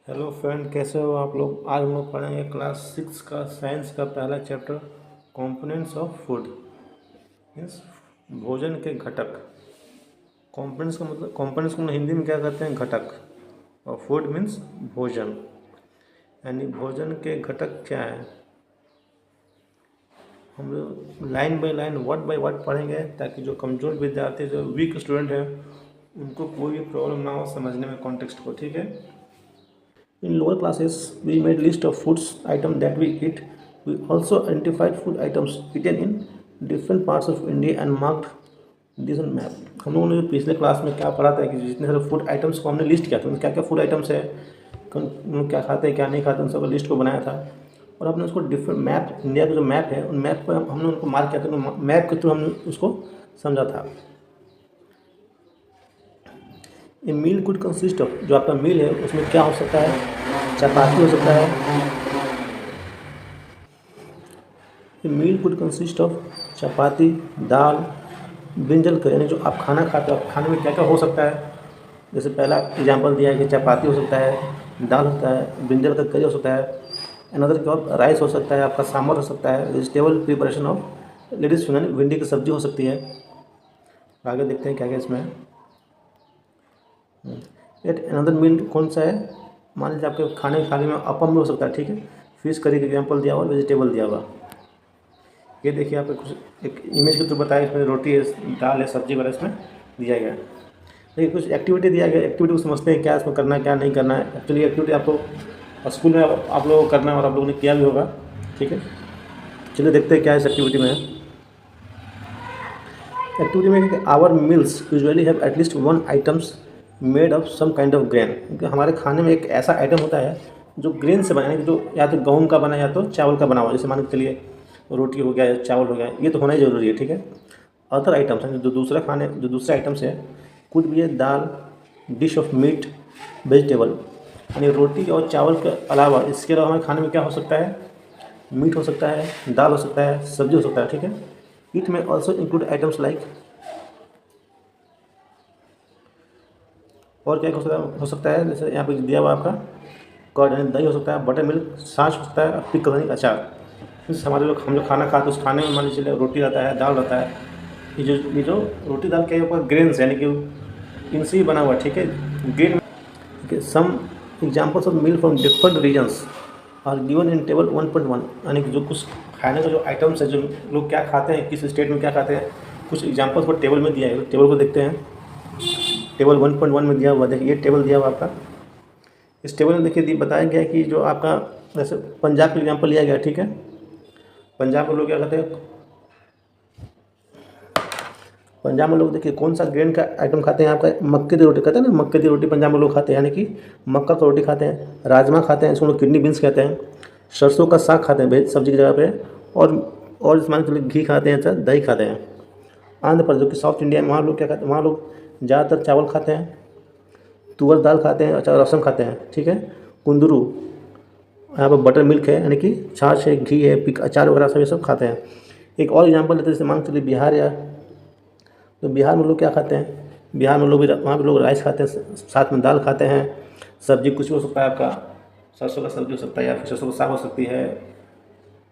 Hello friend, कैसे हो आप लोग। आज हम लोग पढ़ेंगे क्लास 6 का साइंस का पहला chapter components of food. Means भोजन के घटक। कंपोनेंट्स का मतलब, कंपोनेंट्स को हिंदी में क्या कहते हैं, घटक। और फूड मीन्स भोजन, यानी भोजन के घटक क्या है। हम लोग line by line, word by word पढ़ेंगे, ताकि जो कमज़ोर विद्यार्थी, जो वीक स्टूडेंट हैं, उनको कोई भी प्रॉब्लम ना हो समझने में कॉन्टेक्स्ट को। ठीक है। In lower classes, we made list of foods items that we eat. We also identified food items eaten in different parts of India and marked this on map. हम लोगों ने पिछले क्लास में क्या पढ़ा था कि जितने सारे फूड आइटम्स को हमने लिस्ट किया था, क्या क्या फूड आइटम्स है, कौन लोग क्या खाते हैं क्या नहीं खाते, उन सब लिस्ट को बनाया था। और हमने उसको डिफरेंट मैप, इंडिया का जो मैप है, उन मैप पर हमने उनको मार्क किया था। मैप के थ्रू हमने उसको समझा था। ए मील कुड कंसिस्ट ऑफ, जो आपका मील है उसमें क्या हो सकता है, चपाती हो सकता है। A meal could consist of chapati, dal, brinjal का, यानी जो आप खाना खाते हो, आप खाने में क्या क्या हो सकता है। जैसे पहला एग्जांपल दिया है कि चपाती हो सकता है, दाल होता है, ब्रिंजल का करी हो सकता है। अनदर क्या, राइस हो सकता है, आपका सांभर हो सकता है, vegetable preparation of ladies finger, भिंडी की सब्जी हो सकती है। आगे देखते हैं क्या क्या इसमें है। एट अनदर मील कौन सा है, मान लीजिए आपके खाने थाली में अपम भी हो सकता है। ठीक है। फिश करी का एग्जाम्पल दिया हुआ, वेजिटेबल दिया हुआ। ये देखिए आप कुछ एक इमेज के थ्रू बताया, इसमें रोटी है, दाल है, सब्जी वगैरह इसमें दिया गया है। देखिए कुछ एक्टिविटी दिया गया, एक्टिविटी को समझते हैं क्या इसमें करना है क्या नहीं करना है। एक्चुअली एक्टिविटी आपको स्कूल में आप लोगों को करना है और आप लोगों ने किया भी होगा। ठीक है। चलिए देखते हैं क्या इस एक्टिविटी में है। एक्टिविटी में our meals usually have at least one items made of some kind of grain, क्योंकि हमारे खाने में एक ऐसा आइटम होता है जो ग्रेन से बना है, जो या तो गेहूं का बना है या तो चावल का बना हुआ। जैसे मान के चलिए रोटी हो गया या चावल हो गया, ये तो होना ही ज़रूरी है। ठीक है। अदर आइटम्स हैं जो दूसरे आइटम्स है, कुड भी है दाल, डिश ऑफ मीट, वेजिटेबल, यानी रोटी और चावल के अलावा इसके अलावा हमारे खाने में क्या हो सकता है, मीट हो सकता है, दाल हो सकता है, सब्जी हो सकता है। ठीक है। इट में ऑल्सो इंक्लूड आइटम्स लाइक, और क्या हो सकता है, जैसे यहाँ पे दिया हुआ आपका कर्ड यानी दही हो सकता है, बटर मिल्क, छाछ हो सकता है, पिकल यानी अचार। मीन्स हम लोग खाना खाते हैं, उस खाने में मान लीजिए रोटी रहता है, दाल रहता है। ये जो रोटी दाल के ऊपर ग्रेन्स यानी कि इनसे ही बना हुआ। ठीक है। Grain. Some examples of meal from different regions are given in table 1.1, यानी कि जो कुछ खाने का जो आइटम्स है, जो लोग क्या खाते हैं, किस स्टेट में क्या खाते हैं, कुछ एग्जाम्पल्स को टेबल में दिया है। टेबल को देखते हैं। टेबल 1.1 में दिया हुआ, देखिए ये टेबल दिया हुआ आपका। इस टेबल में देखिए बताया गया है कि जो आपका, जैसे पंजाब का एग्जाम्पल लिया गया। ठीक है। पंजाब में लोग क्या कहते हैं, पंजाब में लोग देखिए कौन सा ग्रेन का आइटम खाते हैं, आपका मक्के की रोटी कहते हैं ना, मक्के की रोटी पंजाब में लोग खाते हैं, यानी कि मक्का की रोटी खाते हैं। राजमा खाते हैं, इसको लोग किडनी बीन्स कहते हैं। सरसों का साग खाते हैं वेज सब्जी की जगह पे। और इस मान के घी खाते हैं, अच्छा दही खाते हैं। आंध्र प्रदेश जो कि साउथ इंडिया में, वहाँ लोग क्या खाते हैं, वहाँ लोग ज़्यादातर चावल खाते हैं, तुअर दाल खाते हैं, अच्छा रसम खाते हैं। ठीक है। कुंदरू, यहाँ पर बटर मिल्क है, यानी कि छाछ है, घी है, पिक अचार वगैरह सब ये सब खाते हैं। एक और एग्जांपल लेते हैं, जैसे मान के चलिए बिहार, या तो बिहार में लोग क्या खाते हैं, बिहार में लोग भी, वहाँ पे लोग राइस खाते हैं, साथ में दाल खाते हैं। सब्जी कुछ भी हो सकता है, आपका सरसों का सब्जी हो सकता है, या फिर सरसों का साग हो सकती है,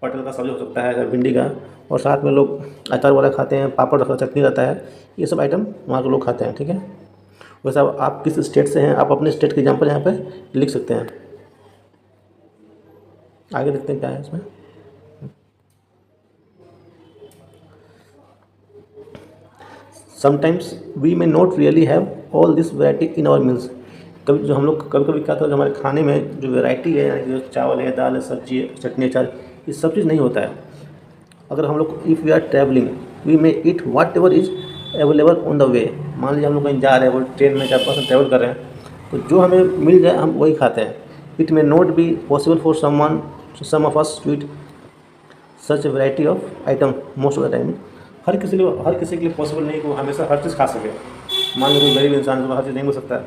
पटल का सब्जी हो सकता है, या भिंडी का। और साथ में लोग अचार वगैरह खाते हैं, पापड़ रखा, चटनी रहता है। ये सब आइटम वहाँ के लोग खाते हैं। ठीक है। वैसे अब आप किस स्टेट से हैं, आप अपने स्टेट के एग्जाम्पल यहाँ पे लिख सकते हैं। आगे देखते हैं क्या है इसमें। Sometimes we may not really have all this variety in our meals, कभी जो हम लोग कभी कभी क्या होता है, जो हमारे खाने में जो वैरायटी है, यानी जो चावल है, दाल है, सब्जी है, चटनी, अचार, ये सब चीज़ नहीं होता है। अगर हम लोग if we are travelling, we may eat whatever is available on the way. मान लीजिए हम लोग कहीं जा रहे हैं, वो ट्रेन में 4-5 ट्रैवल कर रहे हैं, तो जो हमें मिल जाए हम वही खाते हैं। It may not be possible for some of us to eat such variety of item most of the time. हर किसी के लिए पॉसिबल नहीं कि वो हमेशा हर चीज़ खा सके। मान लो कोई गरीब इंसान को हर चीज़ नहीं मिल सकता है।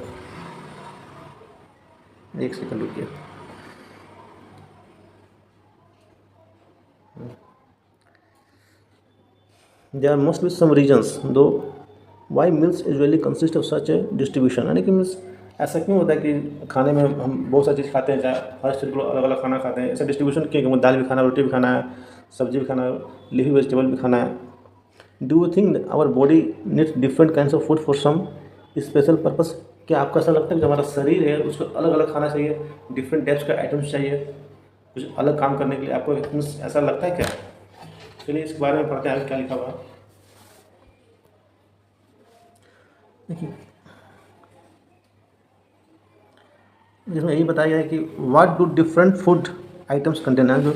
एक सेकंड रुकिए। There must be some reasons though why meals usually consist of such a distribution, यानी कि मीन्स ऐसा क्यों होता है कि खाने में हम बहुत सारी चीज़ खाते हैं, चाहे हर स्टेट को अलग अलग खाना खाते हैं, ऐसा डिस्ट्रीब्यूशन क्यों कि दाल भी खाना, रोटी भी खाना है, सब्जी भी खाना है, लीफी वेजिटेबल भी खाना है? Do you think our body needs different kinds of food for some special purpose? क्या आपको ऐसा लगता है कि जो हमारा शरीर है उसको अलग अलग खाना चाहिए, डिफरेंट टाइप्स का आइटम्स चाहिए कुछ अलग काम करने के लिए? आपको ऐसा लगता है क्या? चलिए इसके बारे में पढ़ते हैं क्या लिखा हुआ है। देखिए जिसमें यही बताया गया है कि what do different food items contain है, जो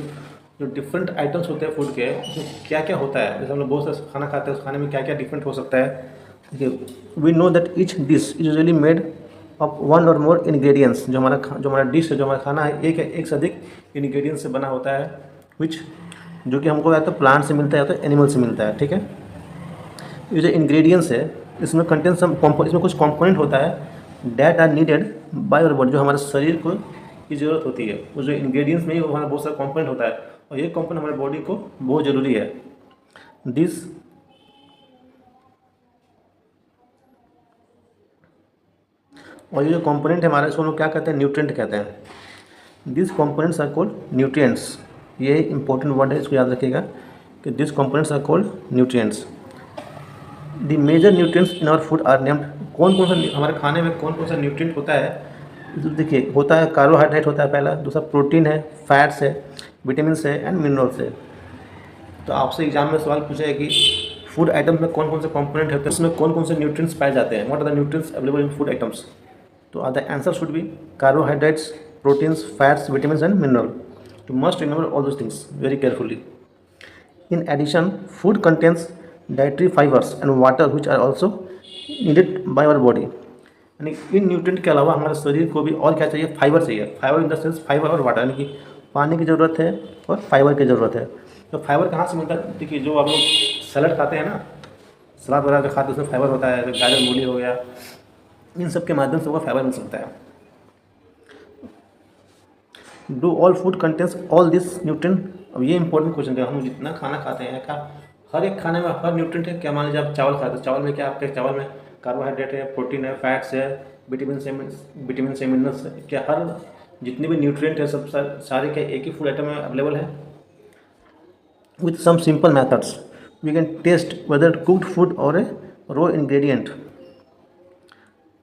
जो डिफरेंट आइटम्स होते हैं फूड के, उसमें क्या क्या होता है। जैसे हम लोग बहुत सा खाना खाते हैं, उस खाने में क्या क्या डिफरेंट हो सकता है। देखिए we know that each dish is usually made of one or more ingredients. जो हमारा डिश है, जो हमारा खाना है, एक से अधिक इंग्रेडिएंट्स से बना होता है, विच जो कि हमको या तो प्लांट से मिलता है या तो एनिमल से मिलता है। ठीक है, ये जो इंग्रेडिएंट्स है इसमें कंटेन सम इसमें कुछ कंपोनेंट होता है that are needed by our body, जो हमारे शरीर को की ज़रूरत होती है। वो जो इंग्रेडिएंट्स में ही हमारा बहुत सारा कंपोनेंट होता है और ये कंपोनेंट हमारे बॉडी को बहुत ज़रूरी है। दिस और ये जो कंपोनेंट है हमारा, इसको हम लोग क्या कहते हैं, न्यूट्रिएंट कहते हैं। This components are called nutrients. ये इंपॉर्टेंट वर्ड है, इसको याद रखिएगा कि this components are called nutrients. The major nutrients in our food are named. कौन कौन सा हमारे खाने में कौन कौन सा न्यूट्रिएंट होता है? तो देखिए होता है कार्बोहाइड्रेट होता है पहला, दूसरा प्रोटीन है, फैट्स है, विटामिन है एंड मिनरल्स है। तो आपसे एग्जाम में सवाल पूछा है कि फूड आइटम्स में कौन कौन से कंपोनेंट होते हैं, उसमें कौन कौन से न्यूट्रिएंट्स पाए जाते हैं, what are the nutrients available in food items? तो the answer should be carbohydrates, proteins, fats, vitamin and mineral. You must remember all those things very carefully. In addition, food contains dietary fibers and water which are also needed by our body. यानी इन nutrient के अलावा हमारे शरीर को भी और क्या चाहिए? फाइबर चाहिए। Fibre in the sense fibre और वाटर, यानी कि पानी की ज़रूरत है और फाइबर की ज़रूरत है। तो फाइबर कहाँ से मिलता है? देखिए जो आप लोग सलाद खाते हैं ना, सलाद वगैरह जो खाते हैं उसमें फाइबर होता है, गाजर मूली हो गया, इन सब के माध्यम से वो फाइबर मिल सकता है। Do all food contains all this nutrient? अब ये इंपॉर्टेंट क्वेश्चन है, हम जितना खाना खाते हैं क्या हर एक खाने में हर न्यूट्रिएंट है? क्या मान लीजिए आप चावल खाते हैं, चावल में क्या आपके चावल में कार्बोहाइड्रेट है, प्रोटीन है, फैट्स है, विटामिन से मिनरल्स है, क्या हर जितने भी न्यूट्रिएंट है सब सारे क्या एक ही फूड आइटम में अवेलेबल है? With some simple methods we can test whether cooked food or a raw ingredient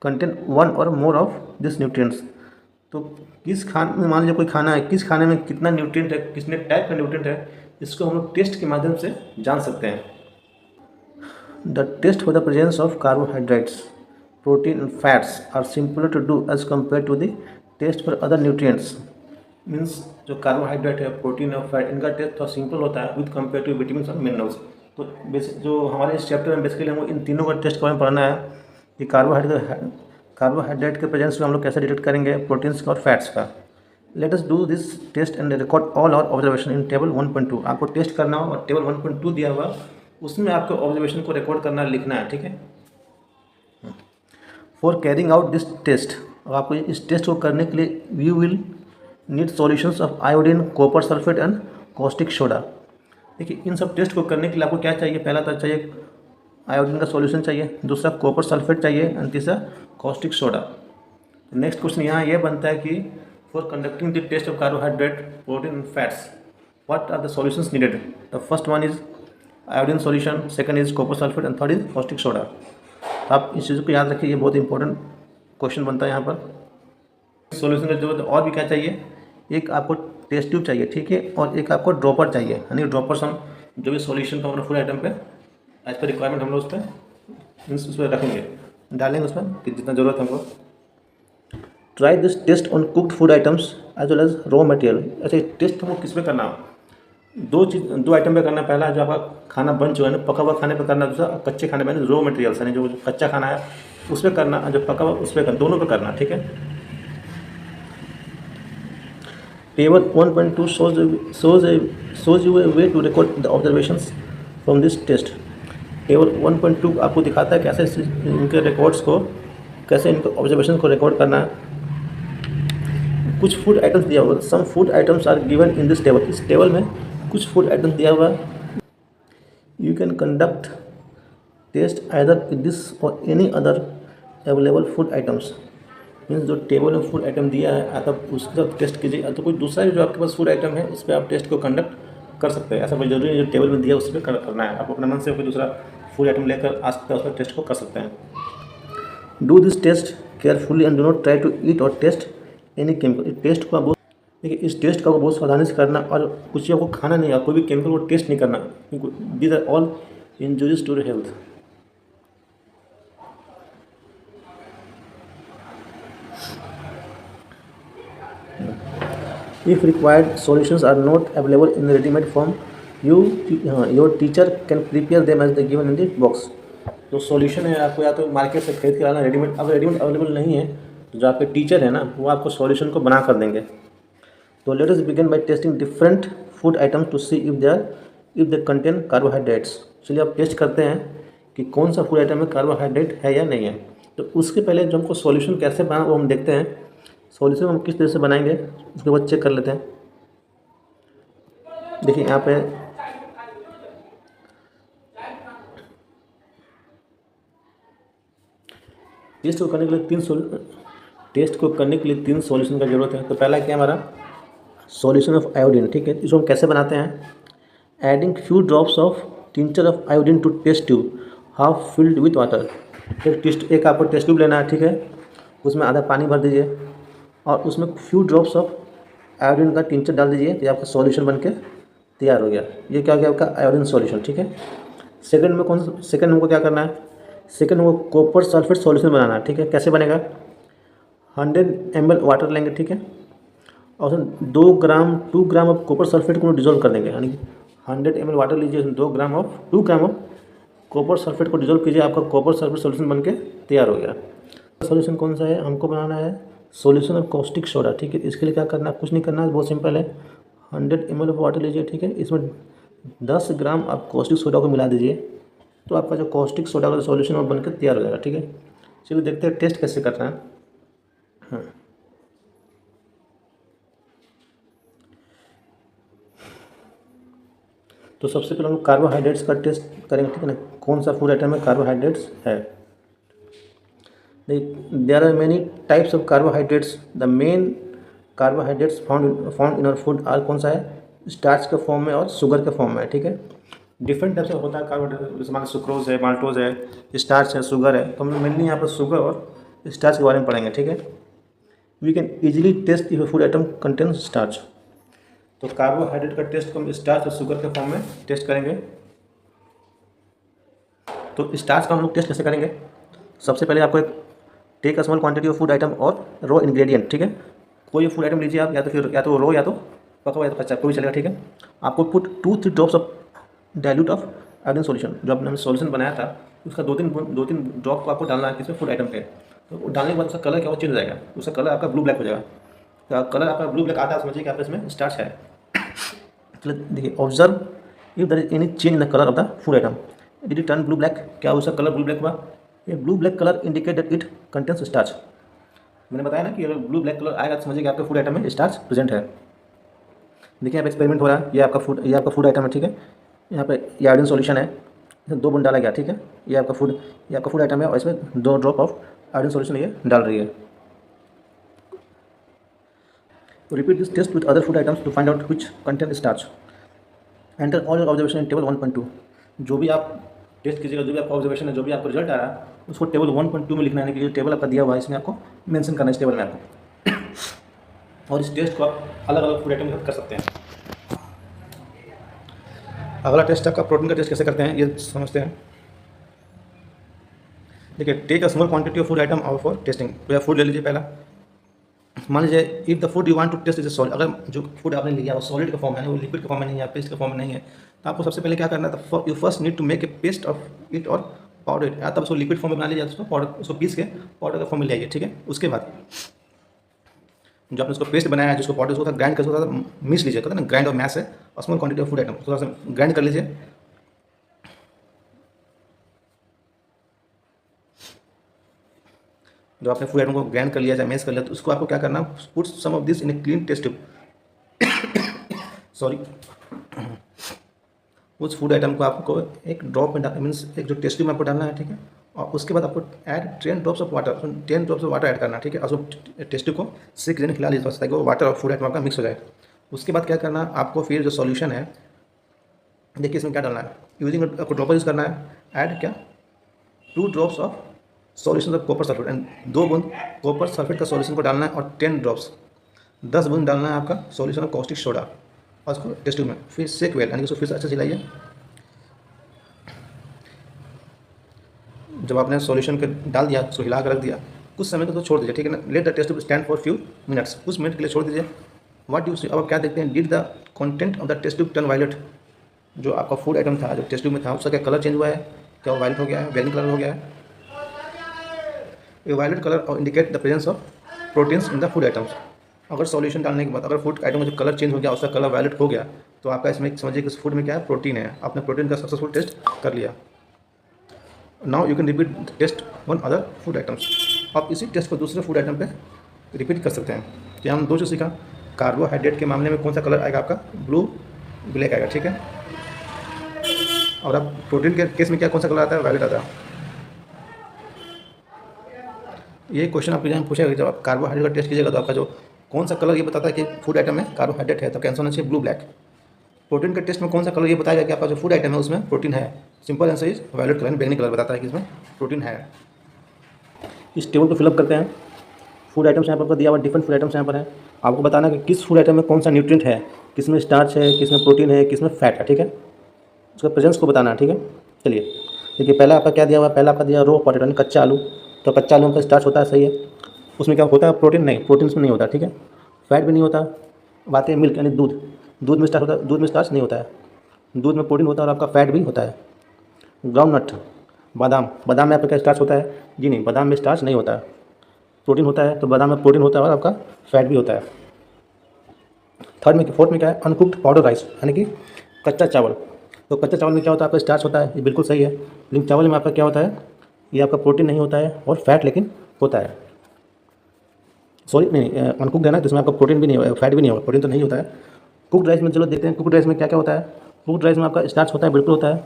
contain one or more of this nutrients. तो किस खाने में, मान लीजिए कोई खाना है, किस खाने में कितना न्यूट्रिएंट है, कितने टाइप का न्यूट्रिएंट है, इसको हम लोग टेस्ट के माध्यम से जान सकते हैं। The test for the presence of carbohydrates, protein and fats are simpler to do as compare to the test for other nutrients. Means जो कार्बोहाइड्रेट है, प्रोटीन और फैट, इनका टेस्ट थोड़ा सिंपल होता है विद कम्पेयर टू विटामिन और minerals. तो basic जो हमारे इस चैप्टर में बेसिकली हमको इन तीनों का टेस्ट के बारे में पढ़ना है कि कार्बोहाइड्रेट के प्रेजेंस में हम लोग कैसे डिटेक्ट करेंगे, प्रोटीन्स का और फैट्स का। Let us do this test and record all our observation in table 1.2। आपको टेस्ट करना हो और टेबल 1.2 दिया हुआ उसमें आपको ऑब्जर्वेशन को रिकॉर्ड करना, लिखना है। ठीक है, for carrying out this test, और आपको इस टेस्ट को करने के लिए you will need solutions of iodine, copper sulphate and caustic soda. देखिए इन सब टेस्ट को करने के लिए आपको क्या चाहिए? पहला तो चाहिए आयोडीन का सॉल्यूशन चाहिए, दूसरा कॉपर सल्फेट चाहिए एंड तीसरा कॉस्टिक सोडा। नेक्स्ट क्वेश्चन यहाँ ये बनता है कि for conducting the test of carbohydrate, protein and fats, what are the solutions needed? The first one is iodine solution, second is copper sulphate and third is caustic soda. तो आप इस चीज़ को याद रखिए, ये बहुत इंपॉर्टेंट क्वेश्चन बनता है यहाँ पर। सॉल्यूशन की जरूरत और भी क्या चाहिए? एक आपको टेस्ट ट्यूब चाहिए, ठीक है, और एक आपको ड्रॉपर चाहिए, यानी ड्रॉपर्स हम जो भी सॉल्यूशन का फूड आइटम पे एज पर रिक्वायरमेंट हम लोग उस पर उस पर रखेंगे, डालेंगे उस पर कि जितना ज़रूरत है हमको। Try this test on cooked food items as well as raw material. अच्छा टेस्ट हमको किस पे करना है? दो आइटम पे करना है। पहला जो आपका खाना बन चुका है, पका हुआ खाने पे करना, दूसरा कच्चे खाने पे रॉ मटेरियल्स यानी जो कच्चा खाना है उस पर करना, जो पका हुआ उस पर करना, दोनों पे करना। ठीक है, table 1.2 shows you a way to record the observations from this test। Table 1.2 आपको दिखाता है कैसे इनके रिकॉर्ड्स को, कैसे इनको ऑब्जर्वेशन को रिकॉर्ड करना है। कुछ फूड आइटम्स दिया हुआ, some food items are given in this table. इस टेबल में कुछ फूड आइटम्स दिया हुआ। You can conduct test either with this or any other available food items. Means जो टेबल में फूड आइटम दिया है तब उसके साथ टेस्ट कीजिए, तो कोई दूसरा जो आपके पास फूड आइटम है उस पर आप टेस्ट को कंडक्ट कर सकते हैं। ऐसा कोई जरूरी है जो टेबल में दिया उस पर करना है, आप अपने मन से कोई दूसरा फूड आइटम लेकर आ सकते हैं, उसका टेस्ट को कर सकते हैं। Do this test carefully and do not try to eat or taste any chemical. इस टेस्ट को आप बहुत, देखिए इस टेस्ट का बहुत सावधानी से करना और कुछ आपको खाना नहीं है, कोई भी केमिकल को टेस्ट नहीं करना, these are all injurious to your health. If required solutions are not available in ready-made form, your teacher can prepare them as they given in the box। जो सॉल्यूशन है आपको या तो मार्केट से खरीद के लाना रेडीमेड, अब रेडीमेड अवेलेबल नहीं है तो जो आपके टीचर है ना वो आपको सॉल्यूशन को बना कर देंगे। तो let us begin by testing different food items to see if they contain carbohydrates. चलिए आप टेस्ट करते हैं कि कौन सा फूड आइटम में कार्बोहाइड्रेट है या नहीं है। तो उसके पहले जो हमको सॉल्यूशन कैसे बनाना वो हम देखते हैं। सॉल्यूशन हम किस तरह से बनाएंगे उसके बाद चेक कर लेते हैं। देखिए यहाँ पे टेस्ट को करने के लिए तीन सॉल्यूशन का जरूरत है। तो पहला क्या है हमारा सॉल्यूशन ऑफ आयोडीन, ठीक है। इसको हम कैसे बनाते हैं, adding few drops of tincture of iodine to test tube half filled with water. एक आपको टेस्ट ट्यूब लेना है, ठीक है, उसमें आधा पानी भर दीजिए और उसमें फ्यू ड्रॉप्स ऑफ आयोडीन का टिंचर डाल दीजिए, तो आपका सॉल्यूशन बनके तैयार हो गया। ये क्या हो गया आपका आयोडीन सॉल्यूशन, ठीक है। सेकंड हमको क्या करना है, सेकंड हमको कॉपर सल्फेट सॉल्यूशन बनाना है, ठीक है। कैसे बनेगा, 100 ml वाटर लेंगे, ठीक है, और उसमें 2 ग्राम ऑफ कॉपर सल्फेट को डिजोल्व कर देंगे, यानी कि 100 ml वाटर लीजिए, उसमें 2 ग्राम ऑफ कॉपर सल्फेट को डिजोल्व कीजिए, आपका कॉपर सल्फेट सॉल्यूशन बनके तैयार हो गया। सॉल्यूशन कौन सा है, हमको बनाना है सॉल्यूशन ऑफ कॉस्टिक सोडा, ठीक है। इसके लिए क्या करना है, कुछ नहीं करना है, बहुत सिंपल है। 100 ml ऑफ वाटर लीजिए, ठीक है, इसमें 10 ग्राम आप कॉस्टिक सोडा को मिला दीजिए, तो आपका जो कॉस्टिक सोडा का सॉल्यूशन वो बनकर तैयार हो जाएगा, ठीक है। चलिए देखते हैं टेस्ट कैसे करना है। हाँ, तो सबसे पहले हम लोग कार्बोहाइड्रेट्स का टेस्ट करेंगे, ठीक है ना, कौन सा फूड आइटम में कार्बोहाइड्रेट्स है। There are many types of carbohydrates, the main carbohydrates found in our food are, कौन सा है, स्टार्च के फॉर्म में और शुगर के फॉर्म में, ठीक है। डिफरेंट टाइप से होता है कार्बोहाइड्रेट, जैसे मान सुक्रोज है, माल्टोज है, स्टार्च है, शुगर है। तो हम मेनली यहाँ पर शुगर और स्टार्च के बारे में पढ़ेंगे, ठीक है। We can easily test if food item contain starch. तो कार्बोहाइड्रेट का टेस्ट को हम स्टार्च और शुगर के फॉर्म में टेस्ट करेंगे। तो स्टार्च का हम लोग टेस्ट कैसे करेंगे, सबसे पहले आपको एक take a small quantity of food item or raw ingredient, ठीक है। कोई फूड आइटम लीजिए आप, या तो रो या तो पका हुआ या तो कच्चा, कोई चलेगा, ठीक है। आपको put 2-3 drops of dilute of iodine solution, जो आपने सॉल्यूशन बनाया था उसका 2-3 ड्रॉप को आपको डालना है किसी फूड आइटम पे। तो डालने के बाद उसका कलर क्या हो, चेंज हो जाएगा, उसका कलर आपका ब्लू ब्लैक हो जाएगा। तो कलर आपका ब्लू ब्लैक आता है, समझिए कि आपका इसमें स्टार्च है। चलिए देखिए, observe if there is any change in the colour of the food item, did it turn blue black, क्या उसका कलर ब्लू ब्लैक हुआ। ये blue black colour indicate that it contains starch. मैंने बताया ना कि अगर ब्लू ब्लैक कलर आएगा तो समझिए कि आपके फूड आइटम में स्टार्च प्रेजेंट है। देखिए यहाँ पे एक्सपेरिमेंट हो रहा है, ये आपका फूड आइटम है, ठीक है। यहाँ पे ये आयोडीन सॉल्यूशन है, इसमें 2 बूंद डाला गया, ठीक है। ये आपका फूड आइटम है और इसमें 2 ड्रॉप ऑफ आयोडीन सॉल्यूशन ये डाल रही है। तो repeat this test with other food items to find out which contain starch. Enter all your observation in table 1.2। जो भी आप टेस्ट कीजिएगा, जो भी आपका ऑब्जर्वेशन है, जो भी आपका रिजल्ट आ रहा है, उसको टेबल 1.2 में लिखना है, कि जो टेबल आपका दिया हुआ है इसमें आपको मेंशन करना है, इस टेबल में आपको। और इस टेस्ट को आप अलग अलग फूड आइटम कर सकते हैं। अगला टेस्ट आपका प्रोटीन का टेस्ट कैसे करते हैं ये समझते हैं। देखिए, take a small quantity of food item or for testing. तो या फूड ले लीजिए पहला, मान लीजिए if the food you want to test is solid, अगर जो फूड आपने लिया वो सॉलिड के फॉर्म में है, वो लिक्विड के फॉर्म में नहीं है, पेस्ट के फॉर्म में नहीं है, तो आपको सबसे पहले क्या करना है, you first need to make a paste of it or powder it. या तब उसको लिक्विड फॉर्म में बना लीजिए, उसको पाउडर, उसको पीस के पाउडर का फॉर्म में ले आइए, ठीक है। उसके बाद जो आपने उसको पेस्ट बनाया है, जिसको पाउडर उसको ग्राइंड कर, थोड़ा मिक्स लीजिए, कहते हैं ना ग्राइंड और मैश है, और small quantity of food item थोड़ा सा ग्राइंड कर लीजिए। जो आपने फूड आइटम को ग्राइंड कर लिया या मैश कर लिया, तो उसको आपको क्या करना, put some of this in a clean test tube. Sorry, उस फूड आइटम को आपको एक ड्रॉप में डालना, मीन्स एक जो टेस्ट ट्यूब में आपको डालना है, ठीक है, और उसके बाद आपको add 10 drops of water, 10 drops of water add करना है, ठीक है। और उसको टेस्ट को 6 दिन खिला लीजिए ताकि वो वाटर और फूड आइटम आपका मिक्स हो जाए। उसके बाद क्या करना है आपको, फिर जो सॉल्यूशन है देखिए इसमें क्या डालना है, यूजिंग आपको ड्रॉपर यूज़ करना है। ऐड क्या 2 drops of solution of copper sulphate and 2 बूंद कॉपर सल्फेट का सॉल्यूशन को डालना है। और 10 ड्रॉप्स 10 बूंद डालना है आपका सॉल्यूशन ऑफ कॉस्टिक सोडा और उसको टेस्ट ट्यूब में फिर सेक वेल, यानी कि उसको फिर से अच्छे से हिलाइए। जब आपने सॉल्यूशन के डाल दिया उसको हिला कर रख दिया, कुछ समय तक तो छोड़ दीजिए, ठीक है ना। Let the test tube stand for few minutes, कुछ मिनट के लिए छोड़ दीजिए। व्हाट यू सी, अब आप क्या देखते हैं, did the content of the test tube turn violet, जो आपका फूड आइटम था जो टेस्ट ट्यूब में था उसका क्या कलर चेंज हुआ है, क्या वो वायलेट हो गया है, बैगनी कलर हो गया है। ये violet colour indicate the presence of proteins in the food items. अगर सॉल्यूशन डालने के बाद अगर फूड आइटम का जो कलर चेंज हो गया, उसका कलर वायलेट हो गया, तो आपका इसमें समझिए कि उस फूड में क्या है, प्रोटीन है। आपने प्रोटीन का सक्सेसफुल टेस्ट कर लिया। Now you can repeat test one other food items. आप इसी टेस्ट को दूसरे फूड आइटम पे रिपीट कर सकते हैं। तो हम 2 चीज़ सीखा, कार्बोहाइड्रेट के मामले में कौन सा कलर आएगा आपका, ब्लू ब्लैक आएगा, ठीक है। और अब प्रोटीन के केस में क्या कौन सा कलर आता है, वायलेट आता है। ये क्वेश्चन आपके एग्जाम में पूछेगा, जब आप कार्बोहाइड्रेट का टेस्ट कीजिएगा तो आपका जो कौन सा कलर ये बताता है कि फूड आइटम में कार्बोहाइड्रेट है, तो कैंसर होना चाहिए ब्लू ब्लैक। प्रोटीन के टेस्ट में कौन सा कलर ये बताएगा कि आपका जो फूड आइटम है उसमें प्रोटीन है, simple answer is violet colour, बैगनी कलर बताता है कि इसमें प्रोटीन है। इस टेबल को फिलअप करते हैं। फूड आइटम्स यहाँ पर आपको दिया हुआ, डिफरेंट फूड आइटम्स यहाँ पर है। आपको बताना कि किस फूड आइटम में कौन सा न्यूट्रिएंट है, किसमें स्टार्च है, किसमें प्रोटीन है, किसमें फैट है, ठीक है। उसका प्रेजेंस को बताना है, ठीक है। चलिए देखिए, पहला आपका क्या दिया हुआ है, पहला आपका दिया रो पोटैटो यानी कच्चा आलू। तो कच्चा आलू का स्टार्च होता है, सही है। उसमें क्या होता है, प्रोटीन नहीं, प्रोटीन उसमें नहीं होता, ठीक है। फैट भी नहीं होता। बात है मिल्क यानी दूध, दूध में स्टार्च होता है, दूध में स्टार्च नहीं होता है। दूध में प्रोटीन होता है और आपका फैट भी होता है। ग्राउंडनट, बादाम, बादाम में आपका क्या स्टार्च होता है, जी नहीं, बादाम में स्टार्च नहीं होता है, प्रोटीन होता है। तो बादाम में प्रोटीन होता है और आपका फैट भी होता है। फोर्थ में क्या है, अनकुक्ड पाउडर राइस यानी कि कच्चा चावल। तो कच्चा चावल में क्या होता है, आपका स्टार्च होता है, ये बिल्कुल सही है। लेकिन चावल में आपका क्या होता है, ये आपका प्रोटीन नहीं होता है और फैट लेकिन होता है। सॉरी नहीं, अनकुक्ड है ना, तो इसमें आपका प्रोटीन भी नहीं होगा, फैट भी नहीं होगा, प्रोटीन तो नहीं होता है। कुक्ड राइस में चलो देखते हैं, कुक्ड राइस में क्या क्या होता है। कुक्ड राइस में आपका स्टार्च होता है, बिल्कुल होता है,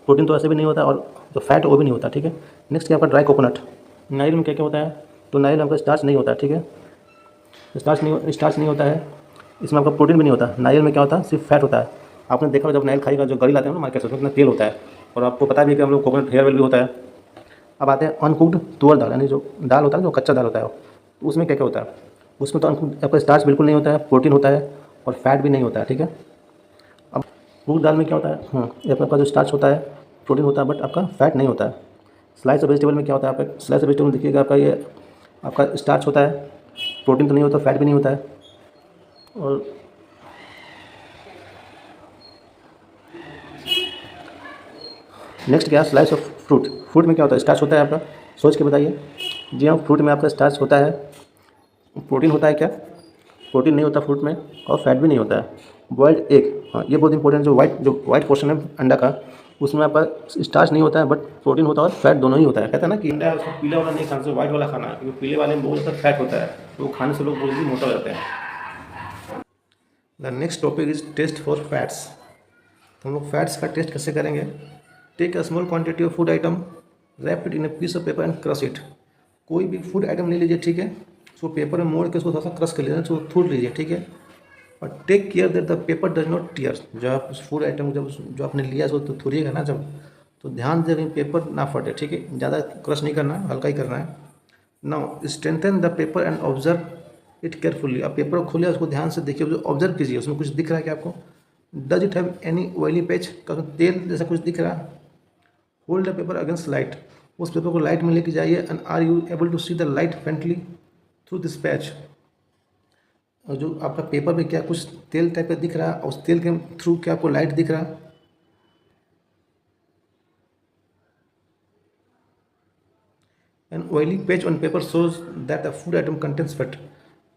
प्रोटीन तो ऐसे भी नहीं होता और जो फैट वो भी नहीं होता, ठीक है। नेक्स्ट क्या आपका ड्राई कोकोनट, नारियल में क्या क्या होता है, तो नारियल में आपका स्टार्च नहीं होता है, ठीक है। स्टार्च नहीं होता है, इसमें आपका प्रोटीन भी नहीं होता। नारियल में क्या होता है, सिर्फ फैट होता है। आपने देखा जब नारियल खाएगा, जो गरी लाते हैं ना मार्केट से, उसमें कितना तेल होता है, और आपको पता भी है कि हम लोग कोकोनट हेयर ऑयल भी होता है। अब आते हैं अनकुक्ड तुअर दाल, यानी जो दाल होता है, जो कच्चा दाल होता है, तो उसमें क्या क्या होता है। उसमें तो आपका स्टार्च बिल्कुल नहीं होता है, प्रोटीन होता है और फैट भी नहीं होता है, ठीक है। अब कुक्ड दाल में क्या होता है, ये आपका जो स्टार्च होता है, प्रोटीन होता है, बट आपका फैट नहीं होता है। स्लाइस ऑफ वेजिटेबल में क्या होता है, आपका स्लाइस ऑफ वेजिटेबल देखिएगा, आपका ये आपका स्टार्च होता है, प्रोटीन तो नहीं होता, फैट भी नहीं होता है। और नेक्स्ट क्या, स्लाइस ऑफ फ्रूट, फ्रूट में क्या होता है, स्टार्च होता है आपका, सोच के बताइए। जी हाँ, फ्रूट में आपका स्टार्च होता है, प्रोटीन होता है क्या, प्रोटीन नहीं होता फ्रूट में और फैट भी नहीं होता है। बॉइल्ड एग, हाँ ये बहुत इंपॉर्टेंट, जो वाइट पोर्शन है अंडा का, उसमें आपका स्टार्च नहीं होता है, बट प्रोटीन होता है और फैट दोनों ही होता है। कहते हैं ना कि अंडा उसको पीला वाला नहीं खाना चाहिए, वाइट वाला खाना, क्योंकि पीले वाले में बहुत ज़्यादा फैट होता है, तो वो खाने से लोग बहुत जल्दी मोटा हो जाते हैं। The next topic is test for fats. तो हम लोग फैट्स का टेस्ट कैसे करेंगे। Take a small quantity of food item, wrap it in a piece of paper and crush it. कोई भी फूड आइटम ले लीजिए, ठीक है, उसको पेपर में मोड़ के उसको थोड़ा सा क्रश कर लीजिए, उसको थूड़ लीजिए, ठीक है। और take care that the paper does not tear. जब आप उस फूड आइटम जो आपने लिया है उसको थूड़िएगा ना जब, तो ध्यान से पेपर ना फटे, ठीक है, ज़्यादा क्रश नहीं करना है, हल्का ही करना है। Now strengthen the paper and observe it carefully. आप पेपर को खोलिए, उसको ध्यान से देखिए, ऑब्जर्व कीजिए, उसमें कुछ दिख रहा है क्या आपको। Does it have any oily patch, तेल जैसा कुछ दिख रहा है। Hold the paper against light, उस पेपर को लाइट में लेके जाइए। And are you able to see the light faintly through this patch. और जो आपका पेपर में क्या कुछ तेल टाइप का दिख रहा है, उस तेल के थ्रू क्या आपको लाइट दिख रहा है। An oily page on paper shows that the food item contains fat.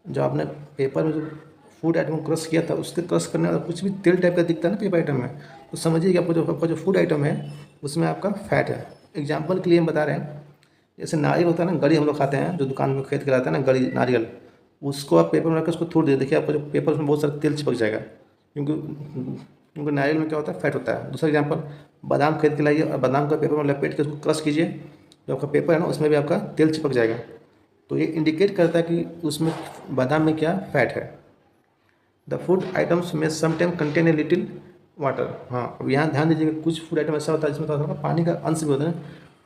जो आपने पेपर में जो फूड आइटम को क्रश किया था, उसके क्रश करने वाला कुछ भी तेल टाइप का दिखता है ना पेपर आइटम में, तो समझिए कि आपका जो फूड आइटम है उसमें आपका फैट है। एग्जाम्पल के लिए हम बता रहे हैं, जैसे नारियल होता है ना, गरी हम लोग खाते हैं, जो दुकान में खरीद के लाते हैं ना गरी नारियल, उसको आप पेपर में रखकर उसको थोड़ दीजिए, देखिए आपका जो पेपर उसमें बहुत सारा तेल चिपक जाएगा, क्योंकि नारियल में क्या होता है, फैट होता है। दूसरा एग्जाम्पल, बादाम खरीद के लाइए और बादाम का पेपर में लपेट के उसको क्रश कीजिए, जो आपका पेपर है ना उसमें भी आपका तेल चिपक जाएगा। तो ये इंडिकेट करता है कि उसमें बादाम में क्या फैट है। द फूड आइटम्स में sometime contain a little water. हाँ, अब यहाँ ध्यान दीजिएगा, कुछ फूड आइटम ऐसा होता है जिसमें थोड़ा सा पानी का अंश भी होता है,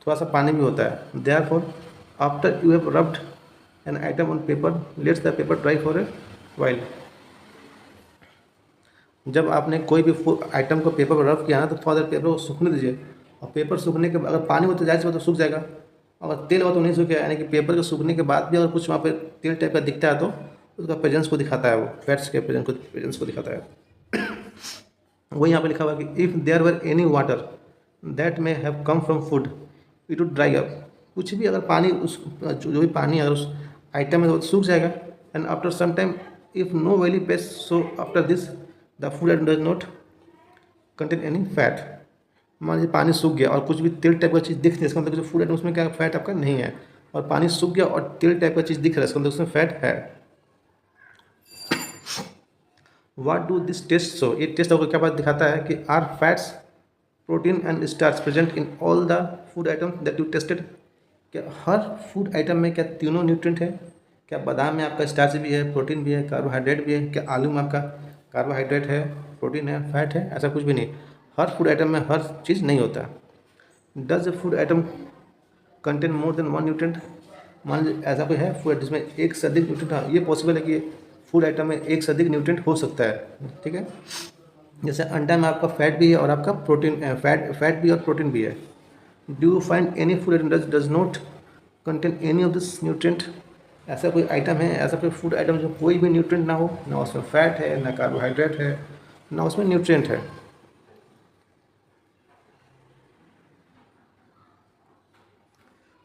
थोड़ा सा पानी भी होता है। Therefore after you have rubbed an item on paper, let's the paper dry for a while. जब आपने कोई भी आइटम को पेपर पर रफ किया ना तो थोड़ा देर पेपर को सूखने दीजिए। और पेपर सूखने के बाद अगर पानी हो तो जाहिर सी बात है तो सूख जाएगा, अगर तेल हो तो नहीं सूखेगा। यानी कि पेपर के सूखने के बाद भी अगर कुछ वहाँ पे तेल टाइप का दिखता है तो उसका प्रेजेंस को दिखाता है, वो फैट्स के प्रेजेंस को दिखाता है। वही यहाँ पे लिखा हुआ है कि if there were any water that may have come from food it would dry up. कुछ भी अगर पानी उस जो भी पानी अगर उस आइटम में तो सूख जाएगा। And after some time if no oily patch so after this the food item does not contain any fat. मान लीजिए पानी सूख गया और कुछ भी तेल टाइप का चीज़ दिख रही है, इसका मतलब जो फूड आइटम उसमें क्या फैट आपका नहीं है। और पानी सूख गया और तेल टाइप का चीज़ दिख रहा है, इसका मतलब उसमें फैट है। What do this test show? ये टेस्ट आपको क्या बात दिखाता है कि are fats protein and starch present in all the food item that you tested. क्या हर फूड आइटम में क्या तीनों न्यूट्रिएंट है? क्या बादाम में आपका स्टार्च भी है, प्रोटीन भी है, कार्बोहाइड्रेट भी है? क्या आलू में आपका कार्बोहाइड्रेट है, प्रोटीन है, फैट है? ऐसा कुछ भी नहीं। हर फूड आइटम में हर चीज़ नहीं होता। Does a food item contain more than one nutrient? मान लीजिए ऐसा कोई है फूड जिसमें एक से अधिक न्यूट्रिएंट, हाँ ये पॉसिबल है कि फूड आइटम में एक से अधिक न्यूट्रिएंट हो सकता है। ठीक है, जैसे अंडा में आपका फैट भी है और आपका प्रोटीन फैट भी और प्रोटीन भी है। Do you find any food item does not contain any of this nutrient? ऐसा कोई आइटम है, ऐसा कोई फूड आइटम जो कोई भी न्यूट्रिएंट ना हो, ना उसमें फैट है, ना कार्बोहाइड्रेट है, ना उसमें न्यूट्रिएंट है?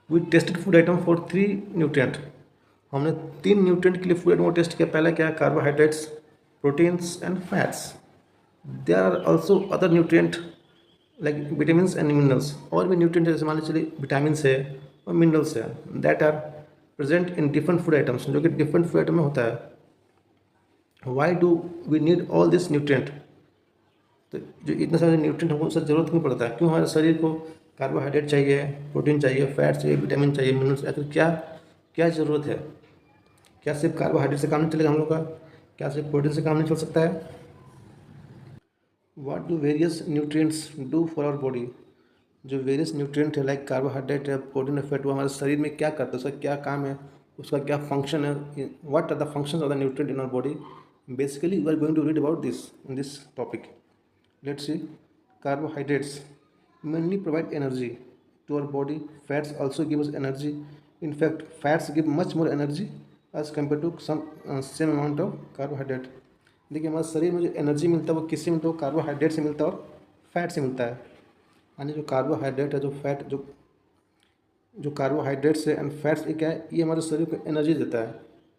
We tested food item for 3 nutrient. हमने 3 न्यूट्रिएंट के लिए फूड आइटम को टेस्ट किया। पहला क्या है? Carbohydrates, proteins and fats. There are also other nutrient like vitamins and minerals. और भी न्यूट्रिएंट जैसे मान लीजिए विटामिन है और मिनरल्स है, that are present in different food items, जो कि डिफरेंट फूड आइटम में होता है। Why do we need all this nutrient? तो जो इतना सारे न्यूट्रिएंट हमको उससे ज़रूरत क्यों पड़ता है? क्यों हमारे शरीर को कार्बोहाइड्रेट चाहिए, प्रोटीन चाहिए, फैट चाहिए, विटामिन चाहिए, मिनरल्स? आखिर क्या क्या ज़रूरत है? क्या सिर्फ कार्बोहाइड्रेट से काम नहीं चलेगा हम लोग का? क्या सिर्फ प्रोटीन से काम नहीं चल सकता है? What do various nutrients do for our body? जो वेरियस न्यूट्रिएंट है लाइक कार्बोहाइड्रेट है, प्रोटीन है, फैट, वो हमारे शरीर में क्या करता है, उसका क्या काम है, उसका क्या फंक्शन है? What are the functions of the nutrient in our body? Basically we are going to read about this in this topic. Let's see. Carbohydrates mainly provide energy to our body. Fats also give us energy. In fact, fats give much more energy as compared to some same amount of carbohydrate. देखिए हमारे शरीर में जो energy मिलता है वो किससे मिलता है? कार्बोहाइड्रेट से मिलता है और फैट से मिलता है। यानी जो कार्बोहाइड्रेट है, जो फैट, जो कार्बोहाइड्रेट से एंड फैट्स, ये क्या है? ये हमारे शरीर को एनर्जी देता है।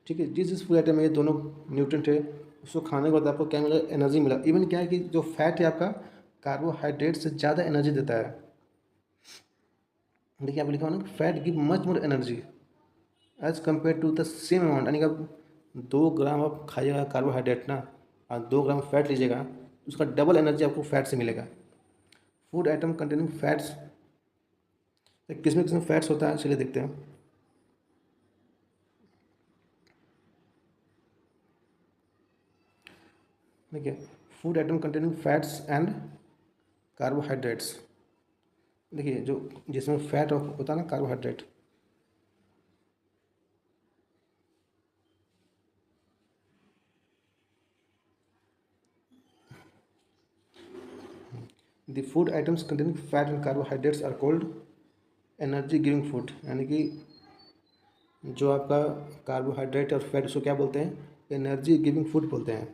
ठीक है, जिस फूड आइटम में ये दोनों न्यूट्रिएंट है उसको खाने के बाद आपको क्या मिला? एनर्जी मिला। इवन क्या है कि जो फैट है आपका कार्बोहाइड्रेट से ज़्यादा एनर्जी देता है। देखिए आप लिखा हो ना, fat give much more energy as compare to the same amount. यानी कि आप 2 ग्राम आप खाइएगा कार्बोहाइड्रेट ना और 2 ग्राम फैट लीजिएगा, उसका डबल एनर्जी आपको फैट से मिलेगा। फूड आइटम कंटेनिंग फैट्स, किसमें फैट्स होता है चलिए देखते हैं। देखिए food item containing fats and carbohydrates. देखिए जो जिसमें फैट होता है ना, carbohydrate, the food items containing fat and carbohydrates are called energy giving food. यानी कि जो आपका कार्बोहाइड्रेट और फैट उसको क्या बोलते हैं? एनर्जी गिविंग फूड बोलते हैं।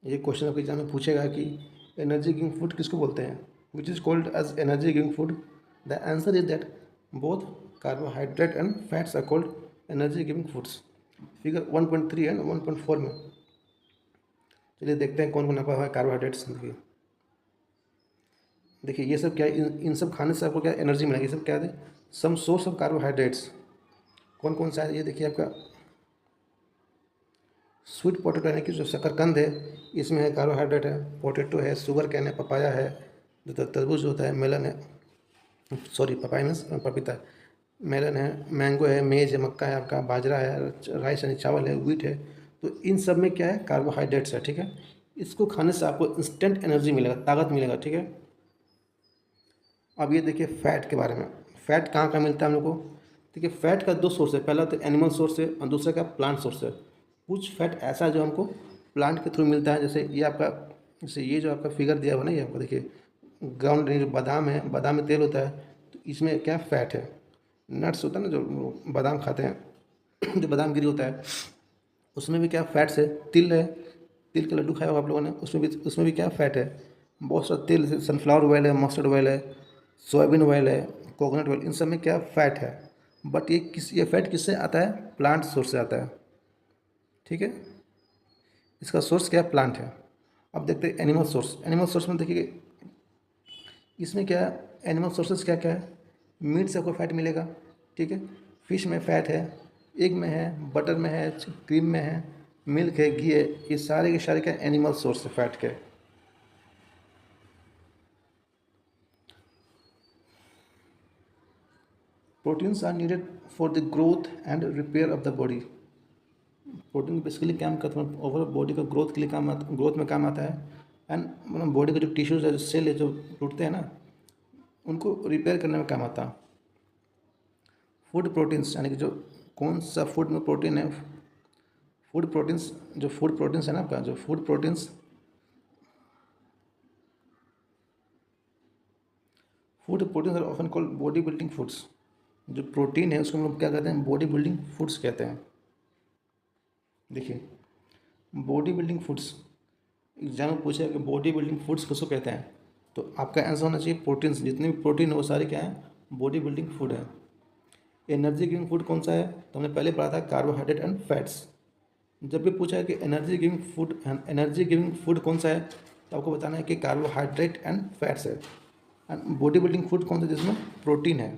ये क्वेश्चन आपके एग्जाम में पूछेगा कि एनर्जी गिविंग फूड किसको बोलते हैं? Which is called as energy giving food? The answer is that both carbohydrate and fats are called energy giving foods. Figure 1.3 and 1.4 में चलिए देखते हैं कौन कौन आपका है कार्बोहाइड्रेट्स। देखिए ये सब क्या है? इन सब खाने से आपको क्या एनर्जी मिलेगी? ये सब क्या है? Some source of carbohydrates. कौन कौन सा है? ये देखिए आपका स्वीट पोटैटो यानी कि जो शकरकंद है इसमें है कार्बोहाइड्रेट है, पोटैटो है, शुगर कैन है, पपाया है, जो तरबूज होता है, मेलन है, सॉरी पपाया मीन्स पपीता, मेलन है, मैंगो है, मेज है, मक्का है, आपका बाजरा है, राइस यानी चावल है, व्हीट है। तो इन सब में क्या है, कार्बोहाइड्रेट्स है, ठीक है। इसको खाने से आपको इंस्टेंट एनर्जी मिलेगा, ताकत मिलेगा, ठीक है। अब ये देखिए फैट के बारे में। फैट कहाँ कहाँ मिलता है हम लोग को? देखिए फैट का दो सोर्स है, पहला तो एनिमल सोर्स है और दूसरा क्या, प्लांट सोर्स है। कुछ फैट ऐसा है जो हमको प्लांट के थ्रू मिलता है, जैसे ये आपका, जैसे ये जो आपका फिगर दिया हुआ ना, ये आपको देखिए ग्राउंड जो बादाम है, बादाम में तेल होता है, तो इसमें क्या फैट है। नट्स होता है ना, जो बादाम खाते हैं जो बादाम गिरी होता है, उसमें भी क्या फैट्स है। तिल है, तिल के लड्डू खाए हो आप लोगों ने, उसमें भी क्या फैट है। बहुत सारा तेल, जैसे सनफ्लावर ऑयल है, मस्टर्ड ऑयल है, सोयाबीन ऑयल है, कोकोनट ऑयल, इन सब में क्या फैट है। बट ये फैट किससे आता है? प्लांट सोर्स से आता है, ठीक है। इसका सोर्स क्या है? प्लांट है। अब देखते हैं एनिमल सोर्स। एनिमल सोर्स में देखिए इसमें क्या है, एनिमल सोर्सेज क्या क्या है। मीट से आपको फैट मिलेगा, ठीक है। फिश में फैट है, एग में है, बटर में है, क्रीम में है, मिल्क है, घी है, ये सारे के सारे क्या एनिमल सोर्स है फैट के। Proteins are needed for the growth and repair of the body. Protein basically क्या करता है, ओवरऑल बॉडी का ग्रोथ के लिए काम आता, ग्रोथ में काम आता है। एंड मतलब बॉडी का जो टिश्यूज है, जो सेल है, जो टूटते हैं ना, उनको रिपेयर करने में काम आता है। फूड प्रोटीन्स यानी कि जो कौन सा फूड में प्रोटीन है, फूड प्रोटीन्स, जो फूड प्रोटीन्स है ना आपका, जो food proteins, food proteins are often called body building foods. जो प्रोटीन है उसको हम लोग क्या कहते हैं? बॉडी बिल्डिंग फूड्स कहते हैं। देखिए बॉडी बिल्डिंग फूड्स, एग्जाम में पूछा है कि बॉडी बिल्डिंग फूड्स किसको कहते हैं, तो आपका आंसर होना चाहिए प्रोटीन्स। जितने भी प्रोटीन है वो सारे क्या है? बॉडी बिल्डिंग फूड है। एनर्जी गिविंग फूड कौन सा है? तो हमने पहले पढ़ा था, कार्बोहाइड्रेट एंड फैट्स। जब भी पूछा है कि एनर्जी गिविंग फूड कौन सा है, तो आपको बताना है कि कार्बोहाइड्रेट एंड फैट्स है। एंड बॉडी बिल्डिंग फूड कौन सा, जिसमें प्रोटीन है।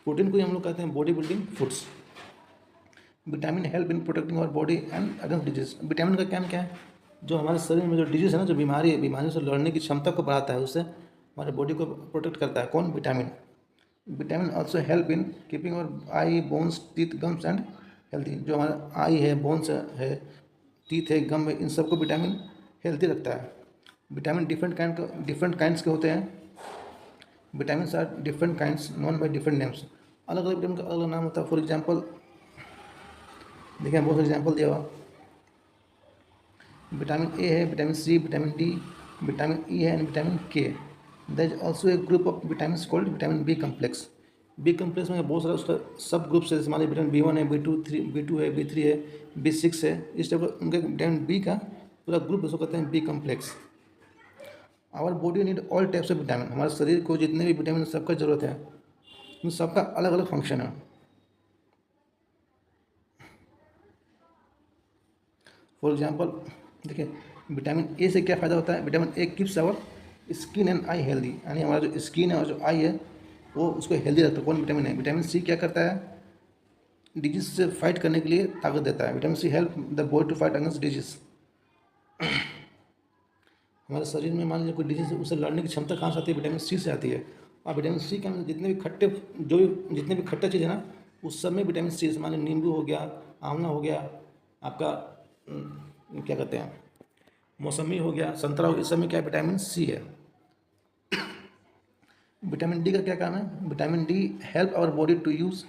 प्रोटीन को ही हम लोग कहते हैं body building foods. Vitamin help in protecting our body and against disease. Vitamin का क्या है? जो हमारे शरीर में जो डिजीज है ना, जो बीमारी है, बीमारियों से लड़ने की क्षमता को बढ़ाता है, उससे हमारे बॉडी को प्रोटेक्ट करता है। कौन? Vitamin. Vitamin also help in keeping our I, bones, teeth, gums and healthy. जो हमारा आई है, बोन्स है, टीथ है, गम है, इन सबको विटामिन हेल्थी रखता है। विटामिन डिफरेंट काइंड्स के होते हैं। Vitamin are different kinds known by different names. अलग अलग विटामिन का अलग अलग नाम होता है। फॉर एग्जाम्पल देखिए, बहुत सारे एग्जाम्पल दिया हुआ। विटामिन ए है, vitamin C, vitamin D, vitamin E है and vitamin K. There is also a group of vitamin called vitamin B complex. B complex में बहुत सारा उसका सब ग्रुप्स है। जैसे मान लीजिए विटामिन B1 है, B2 है, B3 है, B6 है, इस टाइप का उनके विटामिन बी का पूरा ग्रुप उसको कहते हैं B complex. Our body need all types of vitamin. हमारे शरीर को जितने भी विटामिन सबका जरूरत है, उन सबका अलग अलग फंक्शन है। फॉर एग्जाम्पल देखिए, विटामिन ए से क्या फ़ायदा होता है? Vitamin A keeps our skin and eye healthy, यानी हमारा जो स्किन है और जो आई है वो उसको हेल्दी रखता है। कौन विटामिन है? विटामिन सी क्या करता है? डिजीज से फाइट करने के लिए ताकत देता है। Vitamin C help the body to fight against disease. हमारे शरीर में मान लीजिए कोई डिजीज है, उससे लड़ने की क्षमता कहाँ से आती है? विटामिन सी से आती है। और विटामिन सी के अंदर जितने भी खट्टा चीज़ है ना, उस सब में विटामिन सी, जैसे मान लीजिए नींबू हो गया, आंवला हो गया, आपका क्या कहते हैं, मौसमी हो गया, संतरा हो गया, इस सब में क्या विटामिन सी है। विटामिन डी का क्या काम है? Vitamin D help our body to use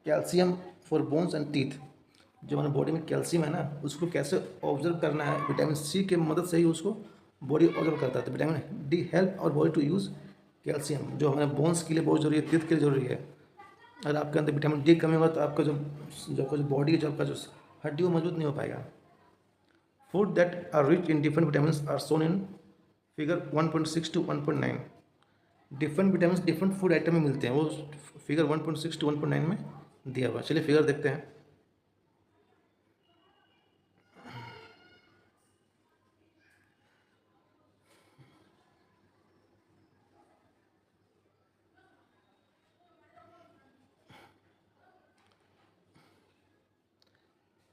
calcium for bones and teeth. जो हमारे बॉडी में कैल्शियम है ना, उसको कैसे ऑब्जर्व करना है, विटामिन सी के मदद से ही उसको बॉडी ऑब्जर्व करता है। तो vitamin D help our body to use calcium, जो हमारे बोन्स के लिए बहुत जरूरी है, टीथ के लिए जरूरी है। अगर आपके अंदर विटामिन डी कमी होगा तो आपका जो बॉडी है, जो आपका जो हड्डी, वो मजबूत नहीं हो पाएगा। Food that are rich in different vitamin are shown in figure 1.6 to 1.9। Different vitamin different food item में मिलते हैं, वो फिगर 1.6 to 1.9 में दिया हुआ है। चलिए फिगर देखते हैं।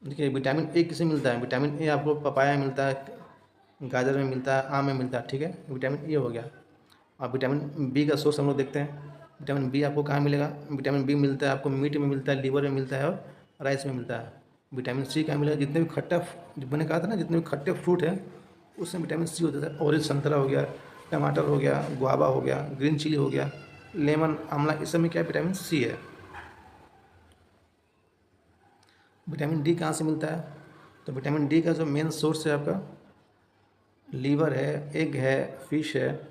देखिए विटामिन ए किसे मिलता है? विटामिन ए आपको पपाया में मिलता है, गाजर में मिलता है, आम में मिलता है, ठीक है, विटामिन ए हो गया। अब विटामिन बी का सोर्स हम लोग देखते हैं। विटामिन बी आपको कहाँ मिलेगा? विटामिन बी मिलता है आपको मीट में मिलता है, लीवर में मिलता है और राइस में मिलता है। विटामिन सी कहाँ मिलेगा? जितने भी खट्टा, जो मैंने कहा था ना, जितने भी खट्टे फ्रूट हैं उसमें विटामिन सी होता है। ऑरेंज संतरा हो गया, टमाटर हो गया, गुआवा हो गया, ग्रीन चिली हो गया, लेमन, आंवला, इस सब में क्या विटामिन सी है। विटामिन डी कहाँ से मिलता है? तो विटामिन डी का जो मेन सोर्स है आपका लीवर है, एग है, फिश है,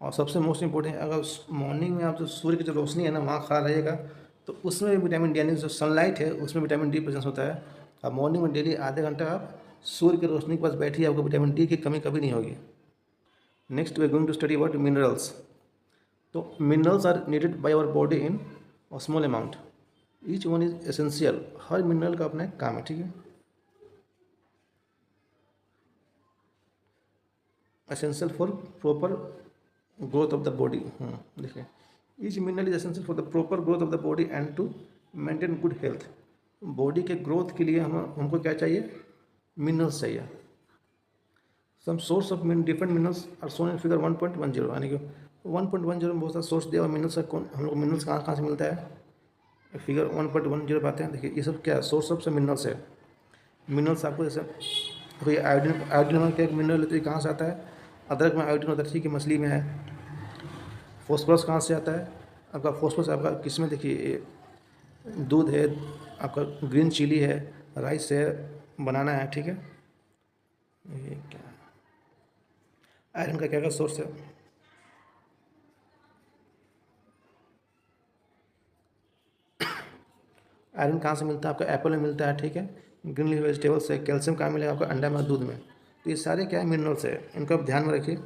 और सबसे मोस्ट इम्पोर्टेंट, अगर मॉर्निंग में आप जो सूर्य की जो रोशनी है ना वहाँ खा रहिएगा तो उसमें भी विटामिन डी, यानी जो सनलाइट है उसमें विटामिन डी प्रेजेंस होता है। अब मॉर्निंग में डेली आधे घंटा आप सूर्य की रोशनी के पास बैठिए, आपको विटामिन डी की कमी कभी नहीं होगी। Next we are going to study about minerals. तो minerals are needed by our body in small amount, each one is essential. हर मिनरल का अपना एक काम है, ठीक है। Essential for proper growth of the body. देखिए, each mineral is essential for the proper growth of the body and to maintain good health. Body के ग्रोथ के लिए हमको क्या चाहिए? मिनरल्स चाहिए। सम source of different minerals are shown in figure 1.10, यानी कि 1.10 में बहुत सारा सोर्स दिया हुआ मिनरल्स का। कौन हम लोग मिनरल्स कहाँ कहाँ से मिलता है? फिगर 1.10 पे आते हैं। देखिए ये सब क्या है? सोर्स ऑफ से मिनरल्स है। मिनरल्स आपको जैसे कोई आयोडीन, आयोडीन में क्या मिनरल है तो ये कहाँ से आता है? अदरक में आयोडीन होता है, ठीक है, मछली में है। फॉस्फोरस कहाँ से आता है? आपका फॉस्फोरस आपका किस में? देखिए दूध है, आपका ग्रीन चिली है, राइस है, बनाना है, ठीक है। ये क्या आयरन का क्या क्या सोर्स है? आयरन कहाँ से मिलता है? आपका एप्पल में मिलता है, ठीक है। ग्रीन लीफ वेजिटेबल्स है। कैल्शियम कहाँ मिलेगा? आपका अंडा में, दूध में। तो ये सारे क्या है? मिनरल्स है, इनको आप ध्यान में रखिए।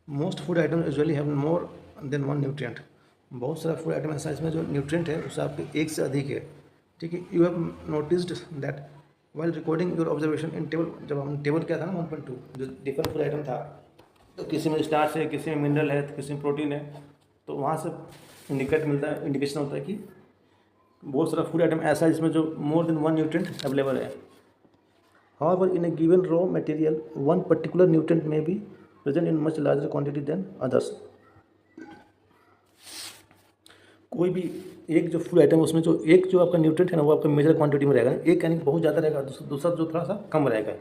Most food item usually have more than one nutrient. बहुत सारा फूड आइटम ऐसा इसमें जो न्यूट्रिएंट है उससे आपके एक से अधिक है, ठीक है। You have noticed that while recording your observation in table, जब हम टेबल क्या था ना 1.2, जो डिफरेंट फूड आइटम था, तो किसी में स्टार्च है, किसी में मिनरल है, तो किसी में प्रोटीन है, तो वहाँ से इंडिकेशन होता है कि बहुत सारा फूड आइटम ऐसा है जिसमें जो more than one nutrient available है। However, in a given raw material, one particular nutrient may be present in much larger quantity than others. कोई भी एक जो फूड आइटम उसमें जो एक जो आपका न्यूट्रिएंट है ना वो आपका मेजर क्वांटिटी में रहेगा, एक यानी बहुत ज़्यादा रहेगा, दूसरा जो थोड़ा सा कम रहेगा।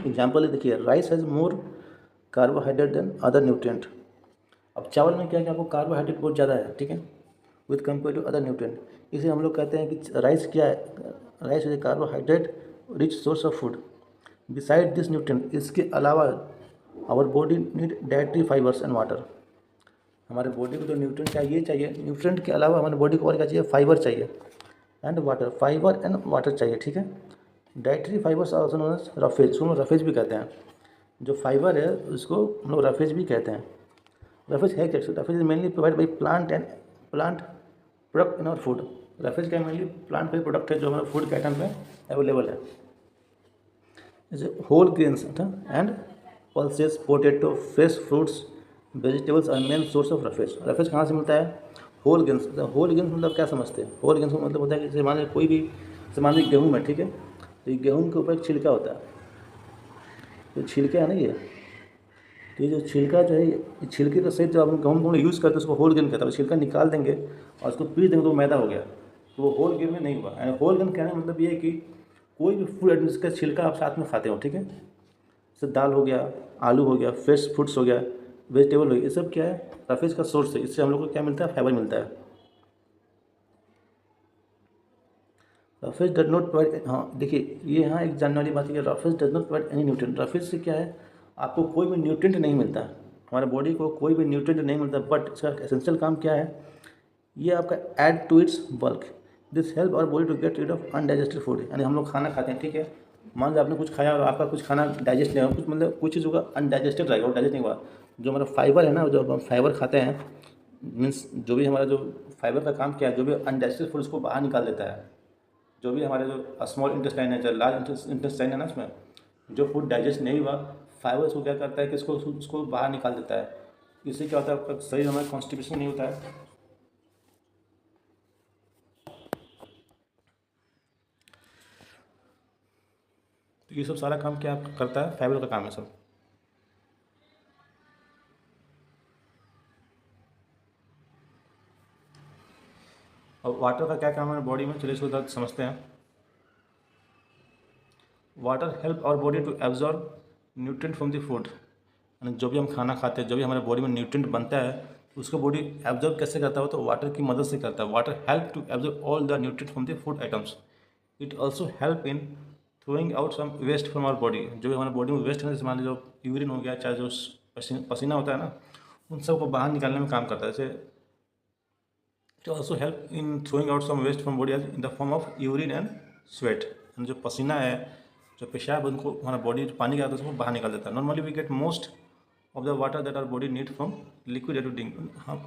एग्जाम्पल देखिए, rice has more carbohydrate than other nutrient. अब चावल में क्या है कि आपको कार्बोहाइड्रेट बहुत ज़्यादा है, ठीक है, with compare to other nutrient. इसे हम लोग कहते हैं कि राइस क्या है? Rice is a carbohydrate rich source of food. Beside this nutrient, इसके अलावा our body need dietary fibers and water. हमारे बॉडी को जो न्यूट्रिएंट चाहिए, न्यूट्रिएंट के अलावा हमारे बॉडी को और क्या चाहिए? फाइबर चाहिए and water, fiber and water चाहिए, ठीक है। Dietary fibers are also known as roughage, उसको हम लोग रफेज भी कहते हैं। जो फाइबर है उसको हम लोग रफेज भी कहते हैं। रफेज है क्या? Roughage is mainly provide by plant product in our food. Roughage का मेनली प्लांट का प्रोडक्ट है जो हमारे फूड के आइटम में अवेलेबल है, जैसे whole grains and pulses, potato, fresh fruits, vegetables are main source of roughage. Roughage कहाँ से मिलता है? Whole grains. होल ग्रेन्स मतलब क्या समझते हैं? होल ग्रेन्स का मतलब होता है कि जैसे मान लीजिए कोई भी, जैसे मान लीजिए गेहूँ है, ठीक है, तो ये गेहूँ के ऊपर एक छिलका होता है, तो छिलका है ना ये, तो ये जो छिलका जो है, ये छिलके का सहित जो आप गेहूँ को यूज़ करते हैं उसको होल ग्रेन कहता है। छिलका निकाल देंगे और उसको पीस देंगे तो वो मैदा हो गया, तो वो होल ग्रेन में नहीं हुआ। यानी होल ग्रेन कहने का मतलब ये है कि कोई भी फूड आइटम जिसका छिलका आप साथ में खाते हो, ठीक है, जैसे दाल हो गया, आलू हो गया, फ्रेश फ्रूट्स हो गया, वेजिटेबल हो गया, ये सब क्या है? रफेज का सोर्स है। इससे हम लोग को क्या मिलता है? फाइबर मिलता है। रफेज डज नॉट प्रोवाइड, हाँ देखिए ये यहाँ एक जानने वाली बात है कि roughage does not provide any nutrient. Roughage से क्या है? आपको कोई भी न्यूट्रिएंट नहीं मिलता, हमारे बॉडी को कोई भी न्यूट्रिएंट नहीं मिलता, बट इसका एसेंशियल काम क्या है? ये आपका add to its bulk. This help our body to get rid of undigested food. यानी हम लोग खाना खाते हैं, ठीक है, मान लो आपने कुछ खाया और आपका कुछ खाना डाइजेस्ट नहीं हुआ, कुछ मतलब कुछ चीज़ होगा अनडाइजेस्टेड रहेगा, वो डाइजेस्ट नहीं हुआ, जो हमारा फाइबर है ना, जो हम फाइबर खाते हैं, मीन्स जो भी हमारा जो फाइबर का काम क्या है, जो भी अनडाइजेस्टेड फूड उसको बाहर निकाल देता है। जो भी हमारे जो स्मॉल इंटेस्टाइन है, जो लार्ज इंटेस्टाइन है ना, उसमें जो फूड डाइजेस्ट नहीं हुआ, फाइबर उसको क्या करता है कि उसको बाहर निकाल देता है। इससे क्या होता है? आपका शरीर हमारा कॉन्स्टिपेशन नहीं होता है। तो ये सब सारा काम क्या करता है, फाइबर का काम है सब। और वाटर का क्या काम है बॉडी में, चलिए इसको समझते हैं। Water help our body to absorb nutrient from the food, यानी जो भी हम खाना खाते हैं, जो भी हमारे बॉडी में न्यूट्रिएंट बनता है, उसको बॉडी एब्जॉर्ब कैसे करता है, तो वाटर की मदद से करता है। Water help to absorb all the nutrient from the food items. It also help in throwing out some waste from our body, जो भी हमारे बॉडी में वेस्ट है, जैसे मान लीजिए जो यूरिन हो गया, चाहे जो पसीना होता है ना, उन सब को बाहर निकालने में काम करता है। जैसे it also help in throwing out some waste from body in the form of urine and sweat. जो पसीना है, जो पेशाब, उनको हमारा बॉडी पानी का आता है उसको बाहर निकाल देता है। Normally we get most of the water that our body need from liquid to drink. हम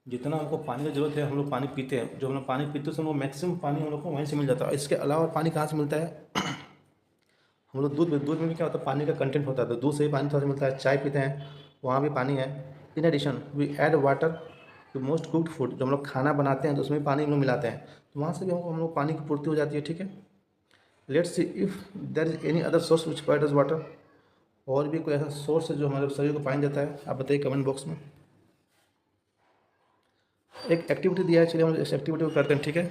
जितना हमको पानी की जरूरत है, हम लोग पानी पीते हैं, जो हम लोग पानी पीते हैं उसमें मैक्सिमम पानी हम लोग को वहीं से मिल जाता है। इसके अलावा पानी कहाँ से मिलता है हम लोग दूध में भी क्या होता है, पानी का कंटेंट होता है, तो दूध से भी पानी थोड़ा सा मिलता है। चाय पीते हैं, वहाँ भी पानी है। In addition we add water to most cooked food, जब हम लोग खाना बनाते हैं तो उसमें भी पानी हम लोग मिलाते हैं, तो वहाँ से भी हम लोग पानी की पूर्ति हो जाती है। ठीक है, let's see if there is any other source which provides water. और भी कोई ऐसा सोर्स है जो हमारे शरीर को पानी देता है, आप बताइए कमेंट बॉक्स में। एक एक्टिविटी दिया है, चलिए हम इस एक्टिविटी को करते हैं। ठीक है,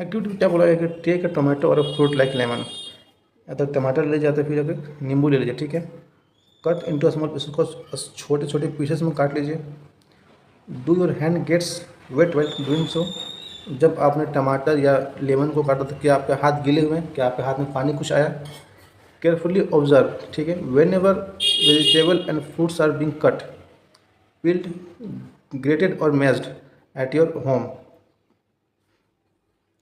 एक्टिविटी क्या बोला है कि टेक अ टोमेटो और अ फ्रूट लाइक लेमन, या तो टमाटर ले जाते फिर एक नींबू ले लीजिए। ठीक है, कट इंटू स्मॉल पीसेस को छोटे छोटे पीसेस में काट लीजिए। Do your hand gets wet well doing so, जब आपने टमाटर या लेमन को काटा तो क्या आपके हाथ गीले हुए हैं, क्या आपके हाथ में पानी कुछ आया। केयरफुली ऑब्जर्व, ठीक है, whenever vegetable and fruits are being cut, peeled, grated और mashed at your home,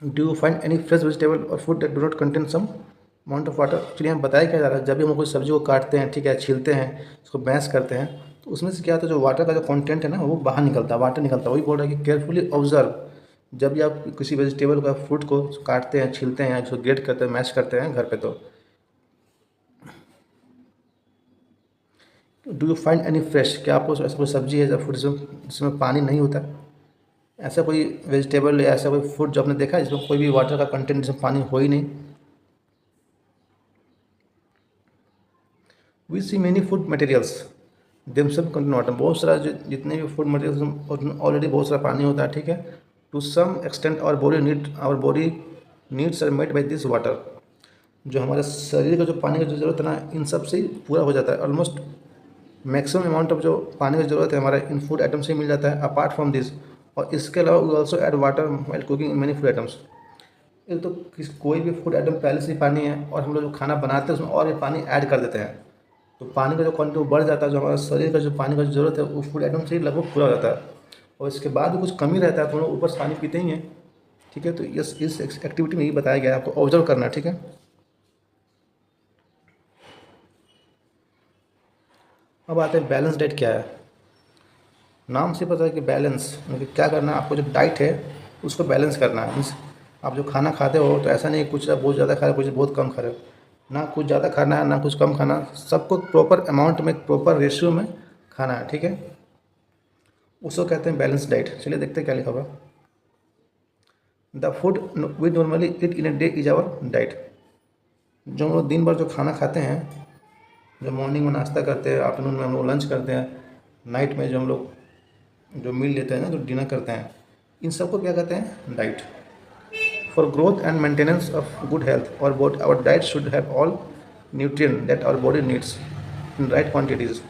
do you find any fresh vegetable और food that do not contain some amount of water. Actually हम बताया क्या जा रहा है, जब भी हम कोई सब्जी को काटते हैं, ठीक है, छीलते हैं, उसको मैश करते हैं, तो उसमें से क्या होता है, जो वाटर का जो कंटेंट है ना, वो बाहर निकलता है, वाटर निकलता है। वही बोल रहा है कि केयरफुली ऑब्जर्व, जब भी आप किसी वेजिटेबल का फ्रूट को काटते हैं, छीलते हैं, जो ग्रेट करते हैं, मैश करते हैं घर पे, तो do you find any fresh, क्या आपको ऐसा कोई सब्जी है या फ्रूट जिसमें पानी नहीं होता, ऐसा कोई वेजिटेबल या ऐसा कोई फूड जो आपने देखा है जिसमें कोई भी वाटर का कंटेंट, जिसमें पानी हो ही नहीं। We see many food materials them सब कंटेन वाटर, बहुत सारा जितने भी फूड मटेरियल्स ऑलरेडी बहुत सारा पानी होता है। ठीक है, to some extent our body needs are made by this water, जो हमारे शरीर का जो पानी का जो ज़रूरत है ना, इन सब से ही पूरा हो जाता है। ऑलमोस्ट मैक्सिमम अमाउंट ऑफ जो पानी की ज़रूरत है हमारा इन फूड आइटम से ही मिल जाता है, अपार्ट फ्रॉम दिस। और इसके अलावा we also add water while cooking in many food items. एक तो कोई भी फूड आइटम पहले से ही पानी है, और हम लोग जो खाना बनाते हैं उसमें और भी पानी ऐड कर देते हैं, तो पानी का जो क्वांटिटी वो बढ़ जाता है। जो हमारा शरीर का जो पानी का जो ज़रूरत है वो फूड आइटम से ही लगभग पूरा हो जाता है, और इसके बाद भी कुछ कमी रहता है तो हम लोग ऊपर से पानी पीते ही हैं। ठीक है, तो इस एक्टिविटी में यही बताया गया है, आपको ऑब्जर्व करना है। ठीक है, अब आते हैं बैलेंस डाइट क्या है। नाम से पता है कि बैलेंस मतलब क्या करना है, आपको जो डाइट है उसको बैलेंस करना है। मीन्स आप जो खाना खाते हो तो ऐसा नहीं कुछ बहुत ज़्यादा खा रहे हो, कुछ बहुत कम खा रहे हो, ना कुछ ज़्यादा खाना है ना कुछ कम खाना, सबको प्रॉपर अमाउंट में, प्रॉपर रेशियो में खाना है। ठीक है, उसको कहते हैं बैलेंस डाइट। चलिए देखते हैं क्या लिखा हुआ। The food we normally eat in a day is our diet, जो हम लोग दिन भर जो खाना खाते हैं, जो मॉर्निंग में नाश्ता करते हैं, आफ्टरनून में हम लोग लंच करते हैं, नाइट में जो हम लोग जो मील लेते हैं ना, जो डिनर करते हैं, इन सबको क्या कहते हैं, diet. For growth and maintenance of good health our diet should have all nutrient that our body needs in right quantities.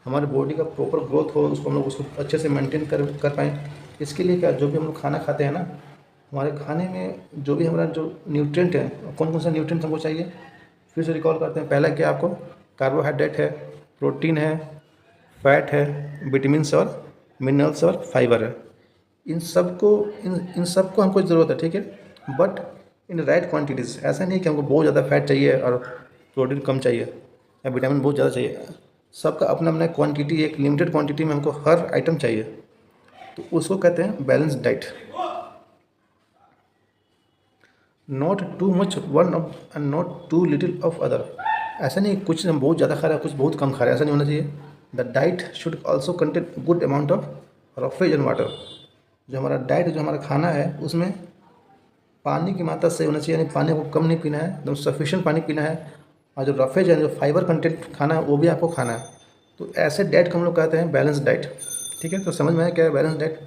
हमारे बॉडी का प्रॉपर ग्रोथ हो, उसको हम लोग उसको अच्छे से मेंटेन कर पाएँ, इसके लिए क्या, जो भी हम लोग खाना खाते हैं ना, हमारे खाने में जो भी हमारा जो न्यूट्रिएंट है, कौन कौन सा न्यूट्रिएंट हमको चाहिए, फिर से रिकॉल करते हैं। पहला क्या, आपको कार्बोहाइड्रेट है, प्रोटीन है, फैट है, विटामिन्स और मिनरल्स और फाइबर है। इन सबको हमको ज़रूरत है। ठीक है, बट इन राइट क्वांटिटीज़। ऐसा नहीं कि हमको बहुत ज़्यादा फैट चाहिए और प्रोटीन कम चाहिए या विटामिन बहुत ज़्यादा चाहिए। सबका अपना अपना क्वांटिटी, एक लिमिटेड क्वांटिटी में हमको हर आइटम चाहिए, तो उसको कहते हैं balance diet. Not too much one of and not too little of other, ऐसा नहीं कुछ हम बहुत ज़्यादा खा रहे हैं कुछ बहुत कम खा रहे हैं, ऐसा नहीं होना चाहिए। The diet should also contain good amount of roughage and water, जो हमारा डाइट, जो हमारा खाना है, उसमें पानी की मात्रा सही होना चाहिए, यानी पानी को कम नहीं पीना है, एकदम सफिशिएंट पानी पीना है। और जो रफेज है, जो फाइबर कंटेंट खाना है वो भी आपको खाना है। तो ऐसे डाइट को हम लोग कहते हैं बैलेंस डाइट। ठीक है, तो समझ में आया क्या है balance diet?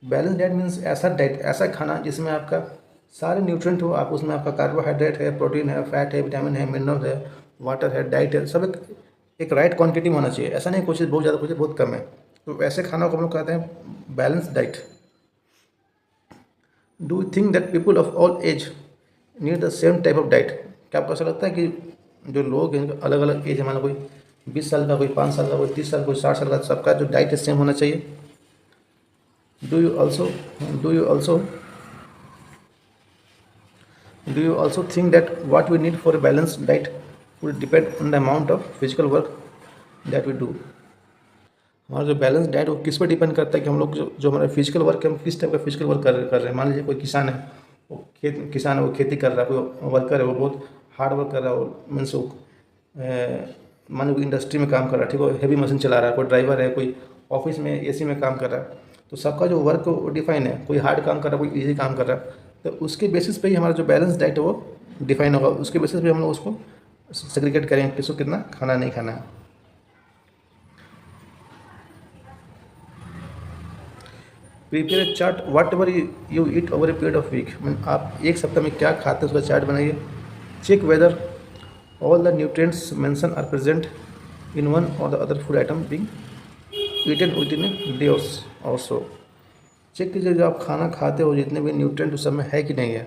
Balance diet means ऐसा डाइट, ऐसा खाना जिसमें आपका सारे न्यूट्रिएंट हो, आप उसमें आपका कार्बोहाइड्रेट है, प्रोटीन है, फैट है, विटामिन है, मिनरल है, वाटर है, डाइट है, सब एक राइट क्वांटिटी में होना चाहिए। ऐसा नहीं कुछ चीज़ बहुत ज़्यादा, कुछ चीज़ बहुत कम है। तो ऐसे खाना को हम लोग कहते हैं balance diet. Do you think that people of all age need the same type of diet? क्या आपको ऐसा लगता है कि जो लोग हैं अलग अलग एज, हमारा कोई 20 साल का, कोई 5 साल का, कोई 30 साल, कोई 60 साल का, सबका जो डाइट है सेम होना चाहिए? Do you also do you also do you also think that what we need for a balance diet will depend on the amount of physical work that we do? हमारा जो balance diet वो किस पर depend करता है कि हम लोग जो हमारा फिजिकल वर्क है, हम किस टाइप का फिजिकल वर्क कर रहे हैं। मान लीजिए कोई किसान है, वो किसान है, वो खेती कर रहा है, कोई वर्कर है वो बहुत हार्ड वर्क कर रहा है, वो मीन्स वो मान लो इंडस्ट्री में काम कर रहा है, ठीक है, हेवी मशीन चला रहा है, कोई ड्राइवर है, कोई ऑफिस में एसी में काम कर रहा है। तो सबका जो वर्क डिफाइन है, कोई हार्ड काम कर रहा है, कोई ईजी काम कर रहा है। तो उसके बेसिस पे ही हमारा जो बैलेंस डाइट है वो डिफाइन होगा। उसके बेसिस पे हम लोग उसको सेग्रीगेट करेंगे किसको कितना खाना नहीं खाना है। Prepare a chart whatever you eat over a period of week, mean आप एक सप्ताह में क्या खाते हैं उसका चार्ट बनाइए। Check whether all the nutrients mentioned are present in one or the other food item being eaten within a day or so। Check कीजिए जो आप खाना खाते हो जितने भी न्यूट्रिएंट उस समय है कि नहीं है।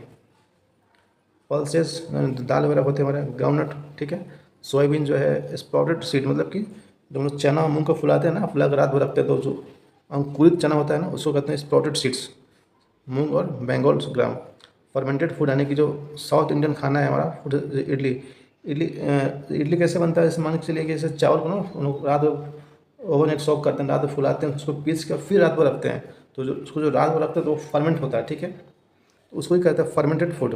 पल्सेस, दाल वगैरह होते हैं हमारे, ग्राउंडनट, ठीक है, सोयाबीन जो है, स्प्राउटेड सीड मतलब कि जो हम लोग चना मूंग को फुलाते हैं ना, फुला कर रात भर रखते हैं, तो जो अंकुरित चना होता है ना उसको कहते हैं स्प्राउटेड सीड्स, मूंग और बंगाल ग्राम। फर्मेंटेड फूड यानी कि जो साउथ इंडियन खाना है हमारा फूड, इडली इडली इडली कैसे बनता है? जैसे मान के चलिए कि जैसे चावल को ना रात ओवन एक सॉक करते हैं, रात में फुलाते हैं, उसको पीस कर फिर रात भर रखते हैं। तो जो उसको जो रात भर रखते हैं तो वो फर्मेंट होता है, ठीक है, तो उसको ही कहते हैं fermented food.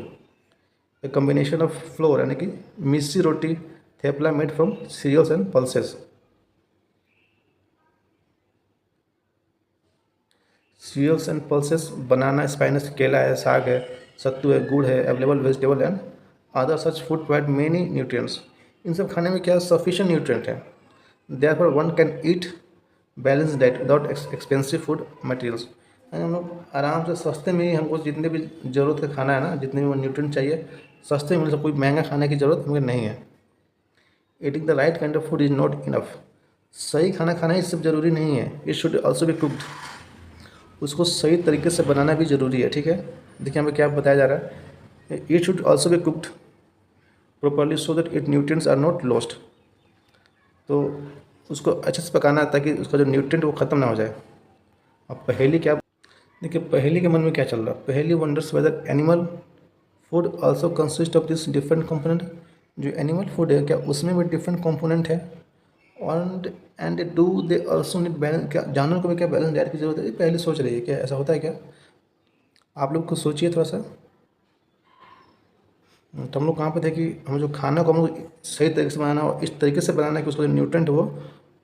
A combination of flour यानी कि missi roti, thepla made from cereals and pulses. Cereals and pulses, banana, spinach, केला है, साग है, सत्तू है, गुड़ है, available vegetable and other such food provide many nutrients. इन सब खाने में क्या सफिशिएंट न्यूट्रिएंट है। Therefore one can eat balance diet without expensive food materials. यानी हम लोग आराम से सस्ते में ही हमको जितने भी ज़रूरत का खाना है ना, जितने भी न्यूट्रिएंट चाहिए सस्ते में मिल, कोई महंगा खाने की ज़रूरत हमें नहीं है। Eating the right kind of food is not enough. सही खाना खाना ही सब जरूरी नहीं है, it should also be cooked. उसको सही तरीके से बनाना भी ज़रूरी है, ठीक है। देखिए हमें क्या बताया जा रहा है, it should also be cooked properly so that its nutrients are not lost। तो उसको अच्छे से पकाना है ताकि उसका जो न्यूट्रिएंट वो ख़त्म ना हो जाए। अब पहेली क्या, देखिए पहेली के मन में क्या चल रहा है। Paheli wonders whether animal food also consist of this different component. जो एनिमल फूड है क्या उसमें भी डिफरेंट कंपोनेंट है, और and do they also need balance, क्या जानवर को भी क्या बैलेंस डाइट की जरूरत है? पहले सोच रही है क्या ऐसा होता है क्या? आप लोग कुछ सोचिए थोड़ा सा। तो हम लोग कहाँ पे थे कि हम जो खाना को हम लोग सही तरीके से बनाना और इस तरीके से बनाना है कि उसका जो न्यूट्रिएंट वो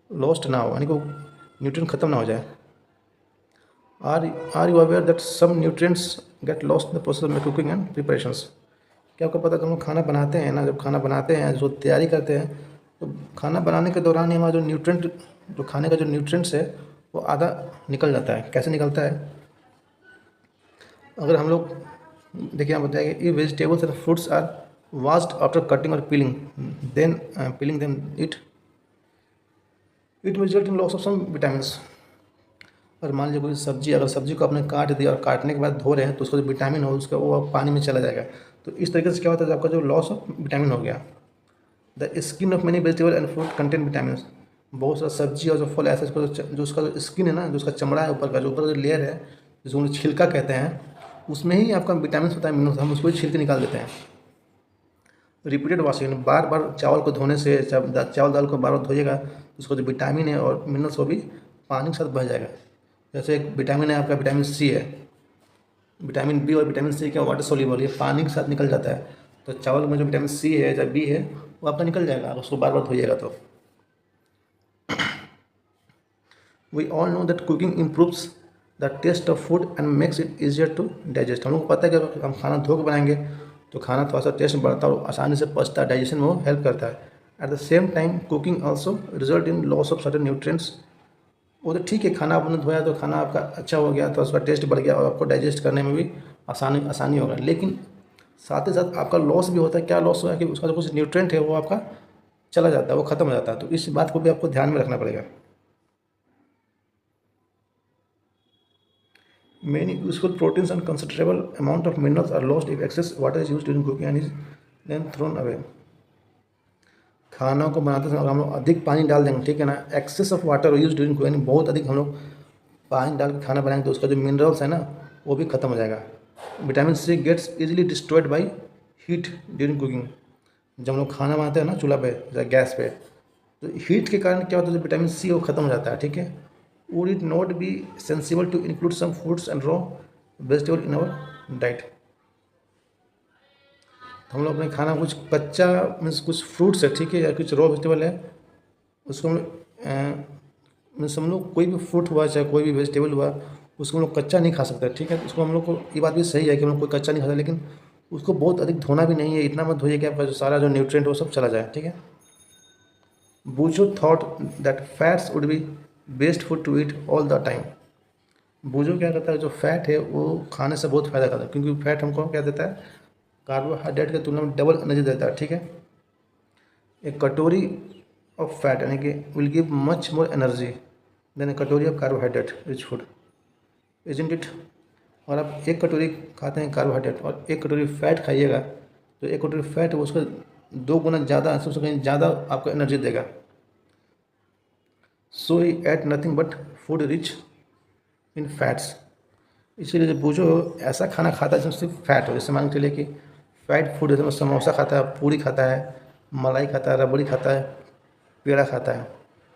लॉस्ट ना हो, यानी कि न्यूट्रिएंट ख़त्म ना हो जाए। Are you aware that some nutrients get lost in the process of cooking and preparations? क्या आपको पता है? हम लोग खाना बनाते हैं ना, जब खाना बनाते हैं, जो तैयारी करते हैं, तो खाना बनाने के दौरान ही हमारा जो न्यूट्रिएंट, जो खाने का जो न्यूट्रिएंट्स है वो आधा निकल जाता है। कैसे निकलता है? अगर हम लोग देखिए यहाँ बताया कि vegetables and fruits are washed after cutting or peeling, then peeling them it will result in loss of some vitamins। और मान लीजिए कोई सब्जी, अगर सब्जी को आपने काट दिया और काटने के बाद धो रहे हैं तो उसका जो विटामिन हो उसका वो पानी में चला जाएगा। तो इस तरीके से क्या होता है, आपका जो लॉस ऑफ विटामिन हो गया। The skin of many vegetable and fruit contain vitamin. बहुत सारा सब्जी और जो फल ऐसे जो उसका जो स्किन है ना, जो उसका चमड़ा है ऊपर का, जो ऊपर का लेयर है जिसको हम छिलका कहते हैं, उसमें ही आपका विटामिन होता है, मिनरल्स, हम उसको ही छिलके निकाल देते हैं। रिपीटेड वॉशिंग, बार बार चावल को धोने से, चावल दाल को बार बार धोइएगा तो उसका जो विटामिन है और मिनरल्स वो भी पानी के साथ बह जाएगा। जैसे एक विटामिन है आपका, विटामिन सी है, विटामिन बी और विटामिन सी क्या वाटर सोल्यूबल, ये पानी के साथ निकल जाता है। तो चावल में जो विटामिन सी है या बी है वो आपका निकल जाएगा अगर उसको बार बार धोइएगा तो। We all know that cooking improves the test of food and makes it easier to digest. हम लोग को पता है कि हम खाना धो के बनाएंगे तो खाना थोड़ा सा टेस्ट बढ़ता है और आसानी से पचता है, डाइजेशन में वो हेल्प करता है। At the same time cooking also result in loss of certain nutrients. वो तो ठीक है, खाना आपने धोया तो खाना आपका अच्छा हो गया तो उसका टेस्ट बढ़ गया और आपको डाइजेस्ट करने में भी आसानी होगा, लेकिन साथ ही साथ आपका लॉस भी होता है। क्या लॉस हुआ है कि उसका जो कुछ न्यूट्रिएंट है वो आपका चला जाता है, वो ख़त्म हो जाता है। तो इस बात को भी आपको ध्यान में रखना पड़ेगा। Many useful proteins and considerable amount of minerals are lost if excess water is used during cooking and is then thrown away। खाना को बनाते समय अगर हम लोग अधिक पानी डाल देंगे, ठीक है ना, excess of water use during cooking, बहुत अधिक हम लोग पानी डाल के खाना बनाएंगे तो उसका जो मिनरल्स है ना वो भी खत्म हो जाएगा। Vitamin C gets easily destroyed by heat during cooking. जब हम लोग खाना बनाते हैं ना चूल्हा पे या गैस पे, तो हीट के कारण क्या होता है, जो विटामिन सी वो खत्म हो जाता है, ठीक है। Would it not be sensible to include some fruits and raw vegetable in our diet. हम लोग अपने खाना कुछ कच्चा मीन्स कुछ फ्रूट्स है, ठीक है, या कुछ रॉ वेजिटेबल है, उसको हम मीन्स हम लोग कोई भी फ्रूट हुआ चाहे कोई भी वेजिटेबल हुआ उसको हम लोग कच्चा नहीं खा सकते, ठीक है। तो उसको हम लोग को ये बात भी सही है कि हम लोग कोई कच्चा नहीं खाता, लेकिन उसको बहुत अधिक धोना भी नहीं है, इतना मत धोइए कि आपका जो सारा जो न्यूट्रिएंट वो सब चला जाए, ठीक है। Boojho thought that fats would be best food to eat all the time. Boojho क्या करता है, जो फैट है वो खाने से बहुत फ़ायदा करता है, क्योंकि फैट हमको क्या देता है, कार्बोहाइड्रेट की तुलना में डबल एनर्जी देता है, ठीक है। एक कटोरी ऑफ फैट यानी कि will give much more energy than a katori of carbohydrate rich food, isn't it. और आप एक कटोरी खाते हैं कार्बोहाइड्रेट और एक कटोरी फैट खाइएगा तो एक कटोरी फैट उसका 2 गुना ज़्यादा, सबसे कहीं ज़्यादा आपको एनर्जी देगा। So he ate nothing but food rich in fats. इसीलिए जब बूझो ऐसा खाना खाता है जिसमें सिर्फ फैट हो, जैसे मान के चलिए कि फैट फूड जैसे समोसा खाता है, पूरी खाता है, मलाई खाता है, रबड़ी खाता है, पेड़ा खाता है।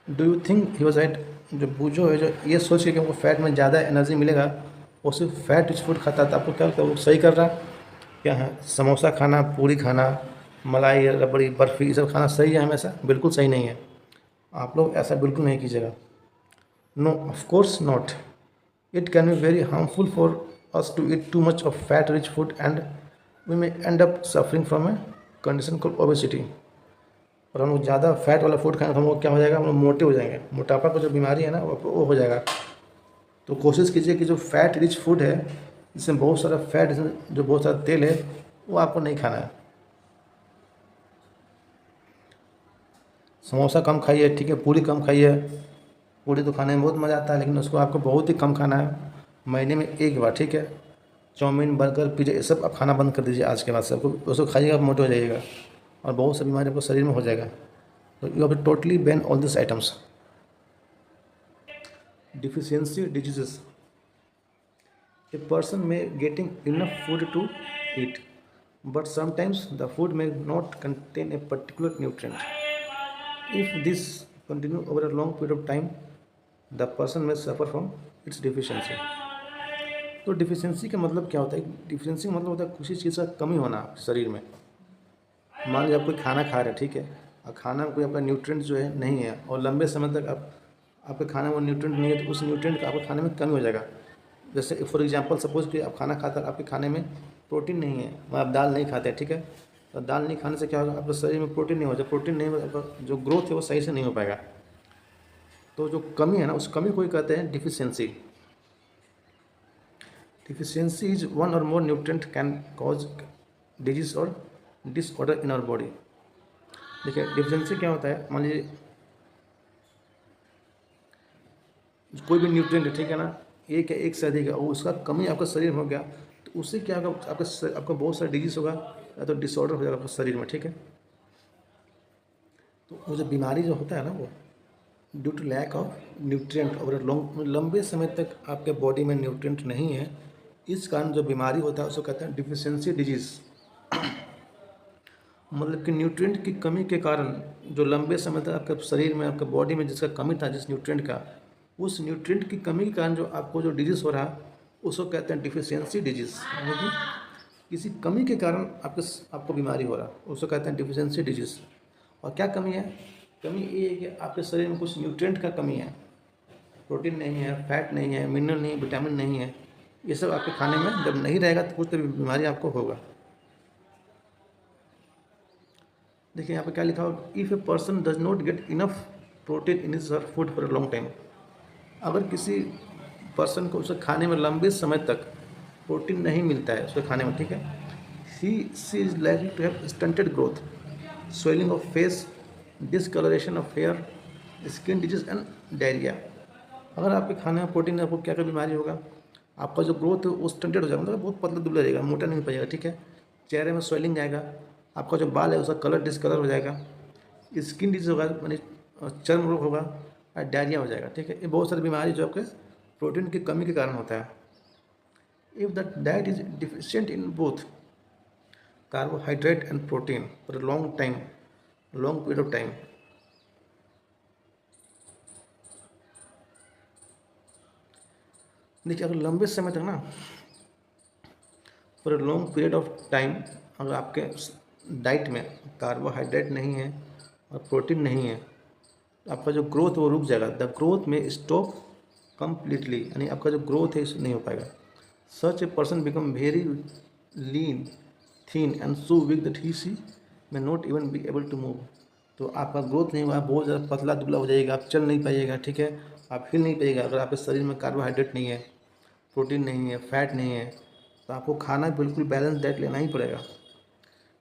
Do you think he was right? जो बूझो है जो ये सोच के कि हमको फैट में ज़्यादा एनर्जी मिलेगा वो सिर्फ फैट रिच फूड खाता है, तो आपको क्या लगता है वो सही कर रहा क्या है? समोसा खाना, पूरी खाना, मलाई, रबड़ी, बर्फ़ी, ये सब खाना सही है हमेशा? बिल्कुल सही नहीं है। आप लोग ऐसा बिल्कुल नहीं कीजिएगा। No, of course not. It can be very harmful for us to eat too much of fat-rich food and we may end up suffering from a condition called obesity। और हम लोग ज़्यादा फैट वाला फूड खाएंगे तो हम लोग क्या हो जाएगा, हम लोग मोटे हो जाएंगे। मोटापा का जो बीमारी है ना वो हो जाएगा। तो कोशिश कीजिए कि जो फैट रिच फूड है जिसमें बहुत सारा फैट, जो बहुत सारा तेल है, वो आपको नहीं खाना है। समोसा कम खाइए, ठीक है, पूरी कम खाइए। पूरी तो खाने में बहुत मज़ा आता है लेकिन उसको आपको बहुत ही कम खाना है, महीने में एक बार, ठीक है। चाउमीन, बर्गर, पिज़्ज़ा ये सब आप खाना बंद कर दीजिए आज के बाद। सबको उसको खाइएगा, आप मोटे हो जाइएगा और बहुत सी बीमारी आपको शरीर में हो जाएगा। तो you have to totally ban all this items. Deficiency diseases. A person may getting enough food to eat but sometimes the food may not contain a particular nutrient. If this continue over a long period of time the person may suffer from its deficiency। तो deficiency का मतलब क्या होता है? Deficiency का मतलब होता है किसी चीज़ का कमी होना शरीर में। मान लीजिए आप कोई खाना खा रहे हैं, ठीक है, और खाना में कोई आपका न्यूट्रिएंट जो है नहीं है और लंबे समय तक आपके खाने में वो न्यूट्रिएंट नहीं है, तो उस न्यूट्रिएंट का आपके खाने में कमी हो जाएगा। जैसे फॉर एग्जांपल सपोज कि आप खाना खाते हैं, आपके खाने में प्रोटीन नहीं है, आप दाल नहीं खाते, ठीक है, तो दाल नहीं खाने से क्या होगा, आपके शरीर में प्रोटीन नहीं हो जाए। प्रोटीन नहीं हो, आपका जो ग्रोथ है वो सही से नहीं हो पाएगा। तो जो कमी है ना उस कमी को ही कहते हैं deficiency. Deficiency is one or more nutrient can cause disease or disorder in our body. देखिए डिफिशियंसी क्या होता है, मान लीजिए कोई भी न्यूट्रिएंट है, ठीक है ना, एक है, एक से अधिक है, और उसका कमी आपका शरीर में हो गया तो उससे क्या होगा, आपका बहुत सारा डिजीज होगा या तो डिसऑर्डर हो जाएगा आपके शरीर में, ठीक है। तो वो जो बीमारी जो होता है ना वो due to lack of nutrient और लंबे समय तक आपके बॉडी में न्यूट्रिएंट नहीं है, इस कारण जो बीमारी होता है उसको कहते हैं डिफिशियंसी डिजीज़। मतलब कि न्यूट्रिएंट की कमी के कारण जो लंबे समय तक आपके शरीर में, आपके बॉडी में जिसका कमी था, जिस न्यूट्रिएंट का, उस न्यूट्रिएंट की कमी के कारण जो आपको जो डिजीज़ हो रहा है उसको कहते हैं डिफिशियंसी डिजीज़। यानी कि किसी कमी के कारण आपको बीमारी हो रहा है उसको कहते हैं डिफिशियंसी डिजीज़। और क्या कमी है? कमी ये है कि आपके शरीर में कुछ न्यूट्रिएंट का कमी है। प्रोटीन नहीं है, फैट नहीं है, मिनरल नहीं है, विटामिन नहीं है, ये सब आपके खाने में जब नहीं रहेगा तो कुछ तो बीमारी आपको होगा। देखिए यहाँ पे क्या लिखा हो, if a person does not get enough protein in his food for a long time, अगर किसी पर्सन को उसे खाने में लंबे समय तक प्रोटीन नहीं मिलता है उसके खाने में, ठीक है, he she is likely to have stunted growth, swelling of face, discolouration of hair, skin disease and diarrhoea. अगर आपके खाने में प्रोटीन, आपको क्या क्या बीमारी होगा, आपका जो ग्रोथ है वो स्टंटेड हो जाएगा, मतलब बहुत पतला दुबला रहेगा, मोटा नहीं पाएगा, ठीक है, चेहरे में स्वेलिंग आएगा, आपका जो बाल है उसका कलर डिसकलर हो जाएगा, स्किन डिजीज होगा, यानी चर्म रोग होगा, और डायरिया हो जाएगा, ठीक है। ये बहुत सारी बीमारी जो आपके प्रोटीन की कमी के कारण होता है। If the diet is deficient in both carbohydrate and protein for a long period of time, देखिए अगर लंबे समय तक ना, for a long period of time, अगर आपके डाइट में कार्बोहाइड्रेट नहीं है और प्रोटीन नहीं है, तो आपका जो ग्रोथ वो रुक जाएगा, the growth may stop completely, यानी आपका जो ग्रोथ है नहीं हो पाएगा। Such a person become very lean, thin and so weak that he she may not even be able to move, तो आपका ग्रोथ नहीं हुआ, बहुत ज़्यादा पतला दुबला हो जाएगा, आप चल नहीं पाइएगा, ठीक है, आप हिल नहीं पाइएगा। अगर आपके शरीर में कार्बोहाइड्रेट नहीं है, प्रोटीन नहीं है, फैट नहीं है, तो आपको खाना बिल्कुल बैलेंस डाइट लेना ही पड़ेगा।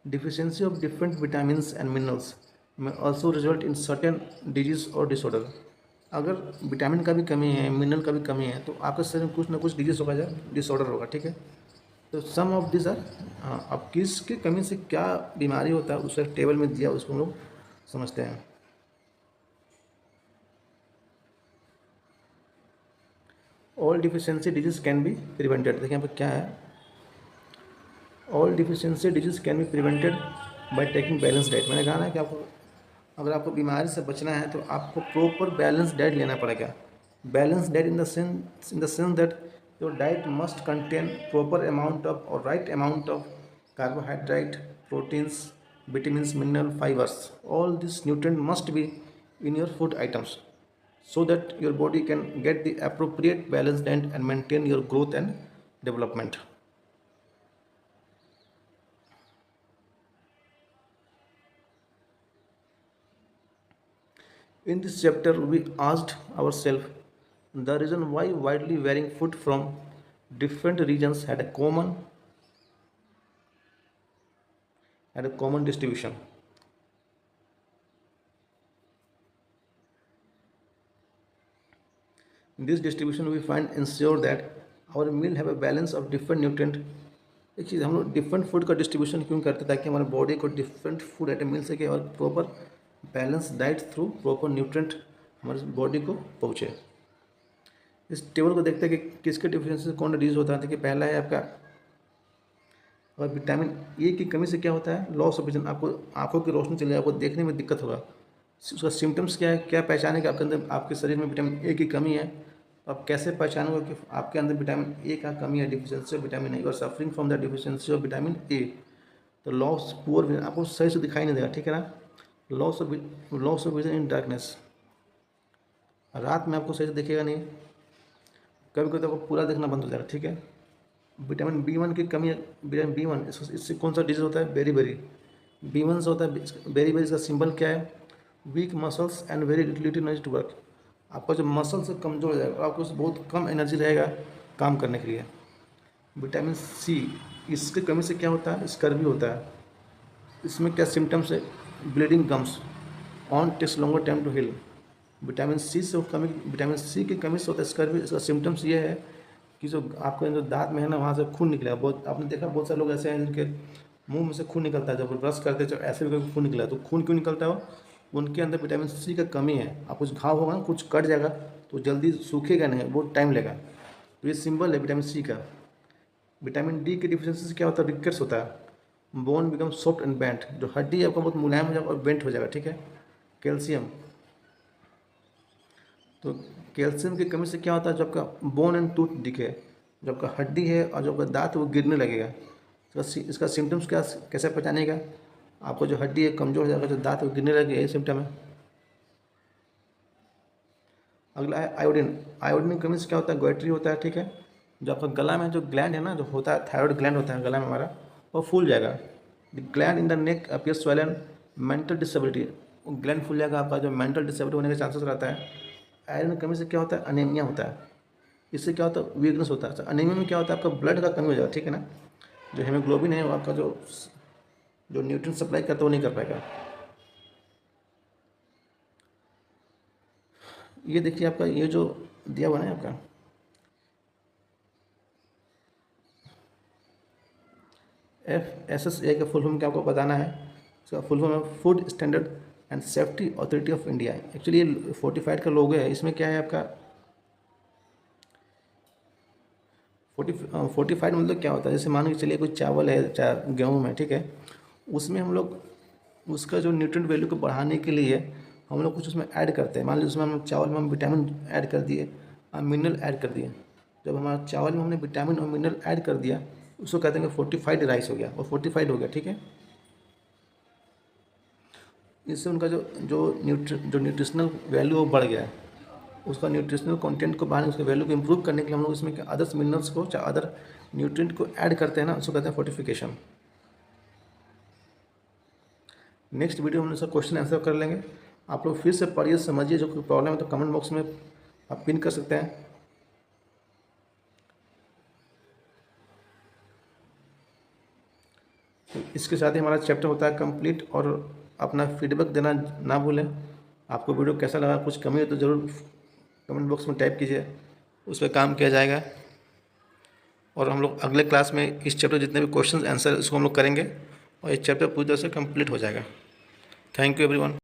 Deficiency of different vitamins and minerals may also result in certain disease or disorder. अगर विटामिन का भी कमी है, मिनरल का भी कमी है, तो आपके शरीर में कुछ ना कुछ डिजीज होगा या डिसऑर्डर होगा, ठीक है। तो सम ऑफ दिस आर, अब किसकी कमी से क्या बीमारी होता है उसे टेबल में दिया, उसको हम लोग समझते हैं। All deficiency disease can be prevented, देखिए यहाँ पर क्या है, all deficiency disease can be prevented by taking balance diet. मैंने कहा ना कि आपको अगर आपको बीमारी से बचना है तो आपको प्रॉपर बैलेंस डाइट लेना पड़ेगा। Balance diet in the sense that your diet must contain proper amount of or right amount of carbohydrate, proteins, vitamins, mineral, fibers. All these nutrients must be in your food items so that your body can get the appropriate balance and maintain your growth and development. In this chapter, we asked ourselves the reason why widely varying food from different regions had a common distribution. In this distribution, we find ensure that our meal have a balance of different nutrient. एक चीज़ हम लोग different food का distribution क्यों करते हैं, ताकि हमारे body को डिफरेंट फूड आइटम मिल सके और proper balance diet through proper nutrient हमारे बॉडी को पहुँचे। इस टेबल को देखते हैं कि किसके डिफिशियंसी से कौन डिजीज होता है। देखिए पहला है आपका, और विटामिन ए की कमी से क्या होता है, लॉस ऑफ विजन, आपको आंखों की रोशनी चली जाएगी, आपको देखने में दिक्कत होगा। उसका सिम्टम्स क्या है, क्या पहचाने कि आपके अंदर, आपके शरीर में विटामिन ए की कमी है, आप कैसे पहचानोगे कि आपके अंदर विटामिन ए का कमी है, डिफिशियंसी ऑफ विटामिन ए, और suffering from the deficiency of vitamin A. तो लॉस पुअर विजन, आपको सही से दिखाई नहीं देगा, ठीक है ना। Loss of vision in darkness, रात में आपको सही से दिखेगा नहीं, कभी कभी तो आपको पूरा देखना बंद हो जाएगा, ठीक है। विटामिन B1 की कमी है, विटामिन B1, इससे कौन सा डिजीज होता है, बेरी B1 से होता है बेरी। इसका सिंबल क्या है, weak muscles and very little energy to work, आपका जो मसल्स कमज़ोर हो जाएगा, आपको बहुत कम एनर्जी रहेगा काम करने के लिए। विटामिन C, इसकी कमी से क्या होता है, स्कर्वी होता है। इसमें क्या सिम्टम्स है, bleeding gums, on takes longer time to heal. Vitamin C की कमी से होता है स्कर्वी। इसका सिम्टम्स ये है कि जो आपके जो दांत में है ना, वहाँ से खून निकला है। बहुत आपने देखा, बहुत सारे लोग ऐसे हैं जिनके मुंह में से खून निकलता है, जब ब्रश करते हैं ऐसे भी खून निकला है। तो खून क्यों निकलता है, उनके अंदर विटामिन C का कमी है। आप कुछ घाव होगा ना, कुछ कट जाएगा तो जल्दी सूखेगा नहीं, बहुत टाइम लगेगा। तो ये सिंबल है विटामिन C का। विटामिन D की डिफिशियंसी से क्या होता है, रिकेट्स होता है, bone become soft and bent, जो हड्डी है आपका बहुत मुलायम हो जाएगा और बेंट हो जाएगा, ठीक है। कैल्शियम, तो कैल्शियम की कमी से क्या होता है, जब आपका बोन एंड टूथ दिखे, जब आपका हड्डी है और जब आपका दांत वो गिरने लगेगा। इसका सिम्टम्स क्या, कैसे पहचानेगा, आपको जो हड्डी है कमज़ोर हो जाएगा, जो दांत वो गिरने लगेगा, ये सिम्टम है। अगला है आयोडीन। आयोडीन की कमी से क्या होता है, गोइट्री होता है, ठीक है। जो आपका गला में जो ग्लैंड है ना, जो होता है थायराइड ग्लैंड होता है गला में हमारा, वो फूल जाएगा। The gland in the neck appears swollen. Mental disability, gland फूल जाएगा आपका, जो मेंटल डिसेबिलिटी होने के चांसेस रहता है। आयरन की कमी से क्या होता है, अनीमिया होता है। इससे क्या होता है, वीकनेस होता है। अनीमिया में क्या होता है, आपका ब्लड का कमी हो जाएगा, ठीक है ना। जो हेमोग्लोबिन है वो आपका जो न्यूट्रिएंट सप्लाई करता है वो नहीं कर पाएगा। ये देखिए आपका ये जो दिया हुआ है आपका FSSAI का फुल फॉर्म क्या आपको बताना है। इसका फुल फॉर्म है food standard and safety authority of India. Actually ये फोर्टिफाइड का लोगो है। इसमें क्या है आपका फोर्टिफाइड मतलब क्या होता है, जैसे मान के चलिए कोई चावल है, चाहे गेहूँ है, ठीक है। उसमें हम लोग उसका जो न्यूट्रिएंट वैल्यू को बढ़ाने के लिए हम लोग कुछ उसमें ऐड करते हैं। मान लीजिए उसमें हम चावल में हम विटामिन ऐड कर दिए, मिनरल ऐड कर दिए। जब हमारा चावल में हमने विटामिन और मिनरल ऐड कर दिया, उसको कहते हैं फोर्टिफाइड राइस हो गया, और फोर्टिफाइड हो गया, ठीक है। इससे उनका जो न्यूट्रिशनल वैल्यू वो बढ़ गया है। उसका न्यूट्रिशनल कंटेंट को बढ़ाने, उसके वैल्यू को इंप्रूव करने के लिए हम लोग इसमें अदर्स मिनरल्स को, चाहे अदर न्यूट्रिएंट को ऐड करते हैं ना, उसको कहते हैं फोर्टिफिकेशन। नेक्स्ट वीडियो में हम इसका क्वेश्चन आंसर कर लेंगे। आप लोग फिर से पढ़िए, समझिए। जो कोई प्रॉब्लम है तो कमेंट बॉक्स में आप पिन कर सकते हैं। तो इसके साथ ही हमारा चैप्टर होता है कंप्लीट। और अपना फीडबैक देना ना भूलें। आपको वीडियो कैसा लगा, कुछ कमी हो तो ज़रूर कमेंट बॉक्स में टाइप कीजिए, उस पर काम किया जाएगा। और हम लोग अगले क्लास में इस चैप्टर जितने भी क्वेश्चन आंसर इसको हम लोग करेंगे, और इस चैप्टर पूरी तरह से कंप्लीट हो जाएगा। Thank you everyone.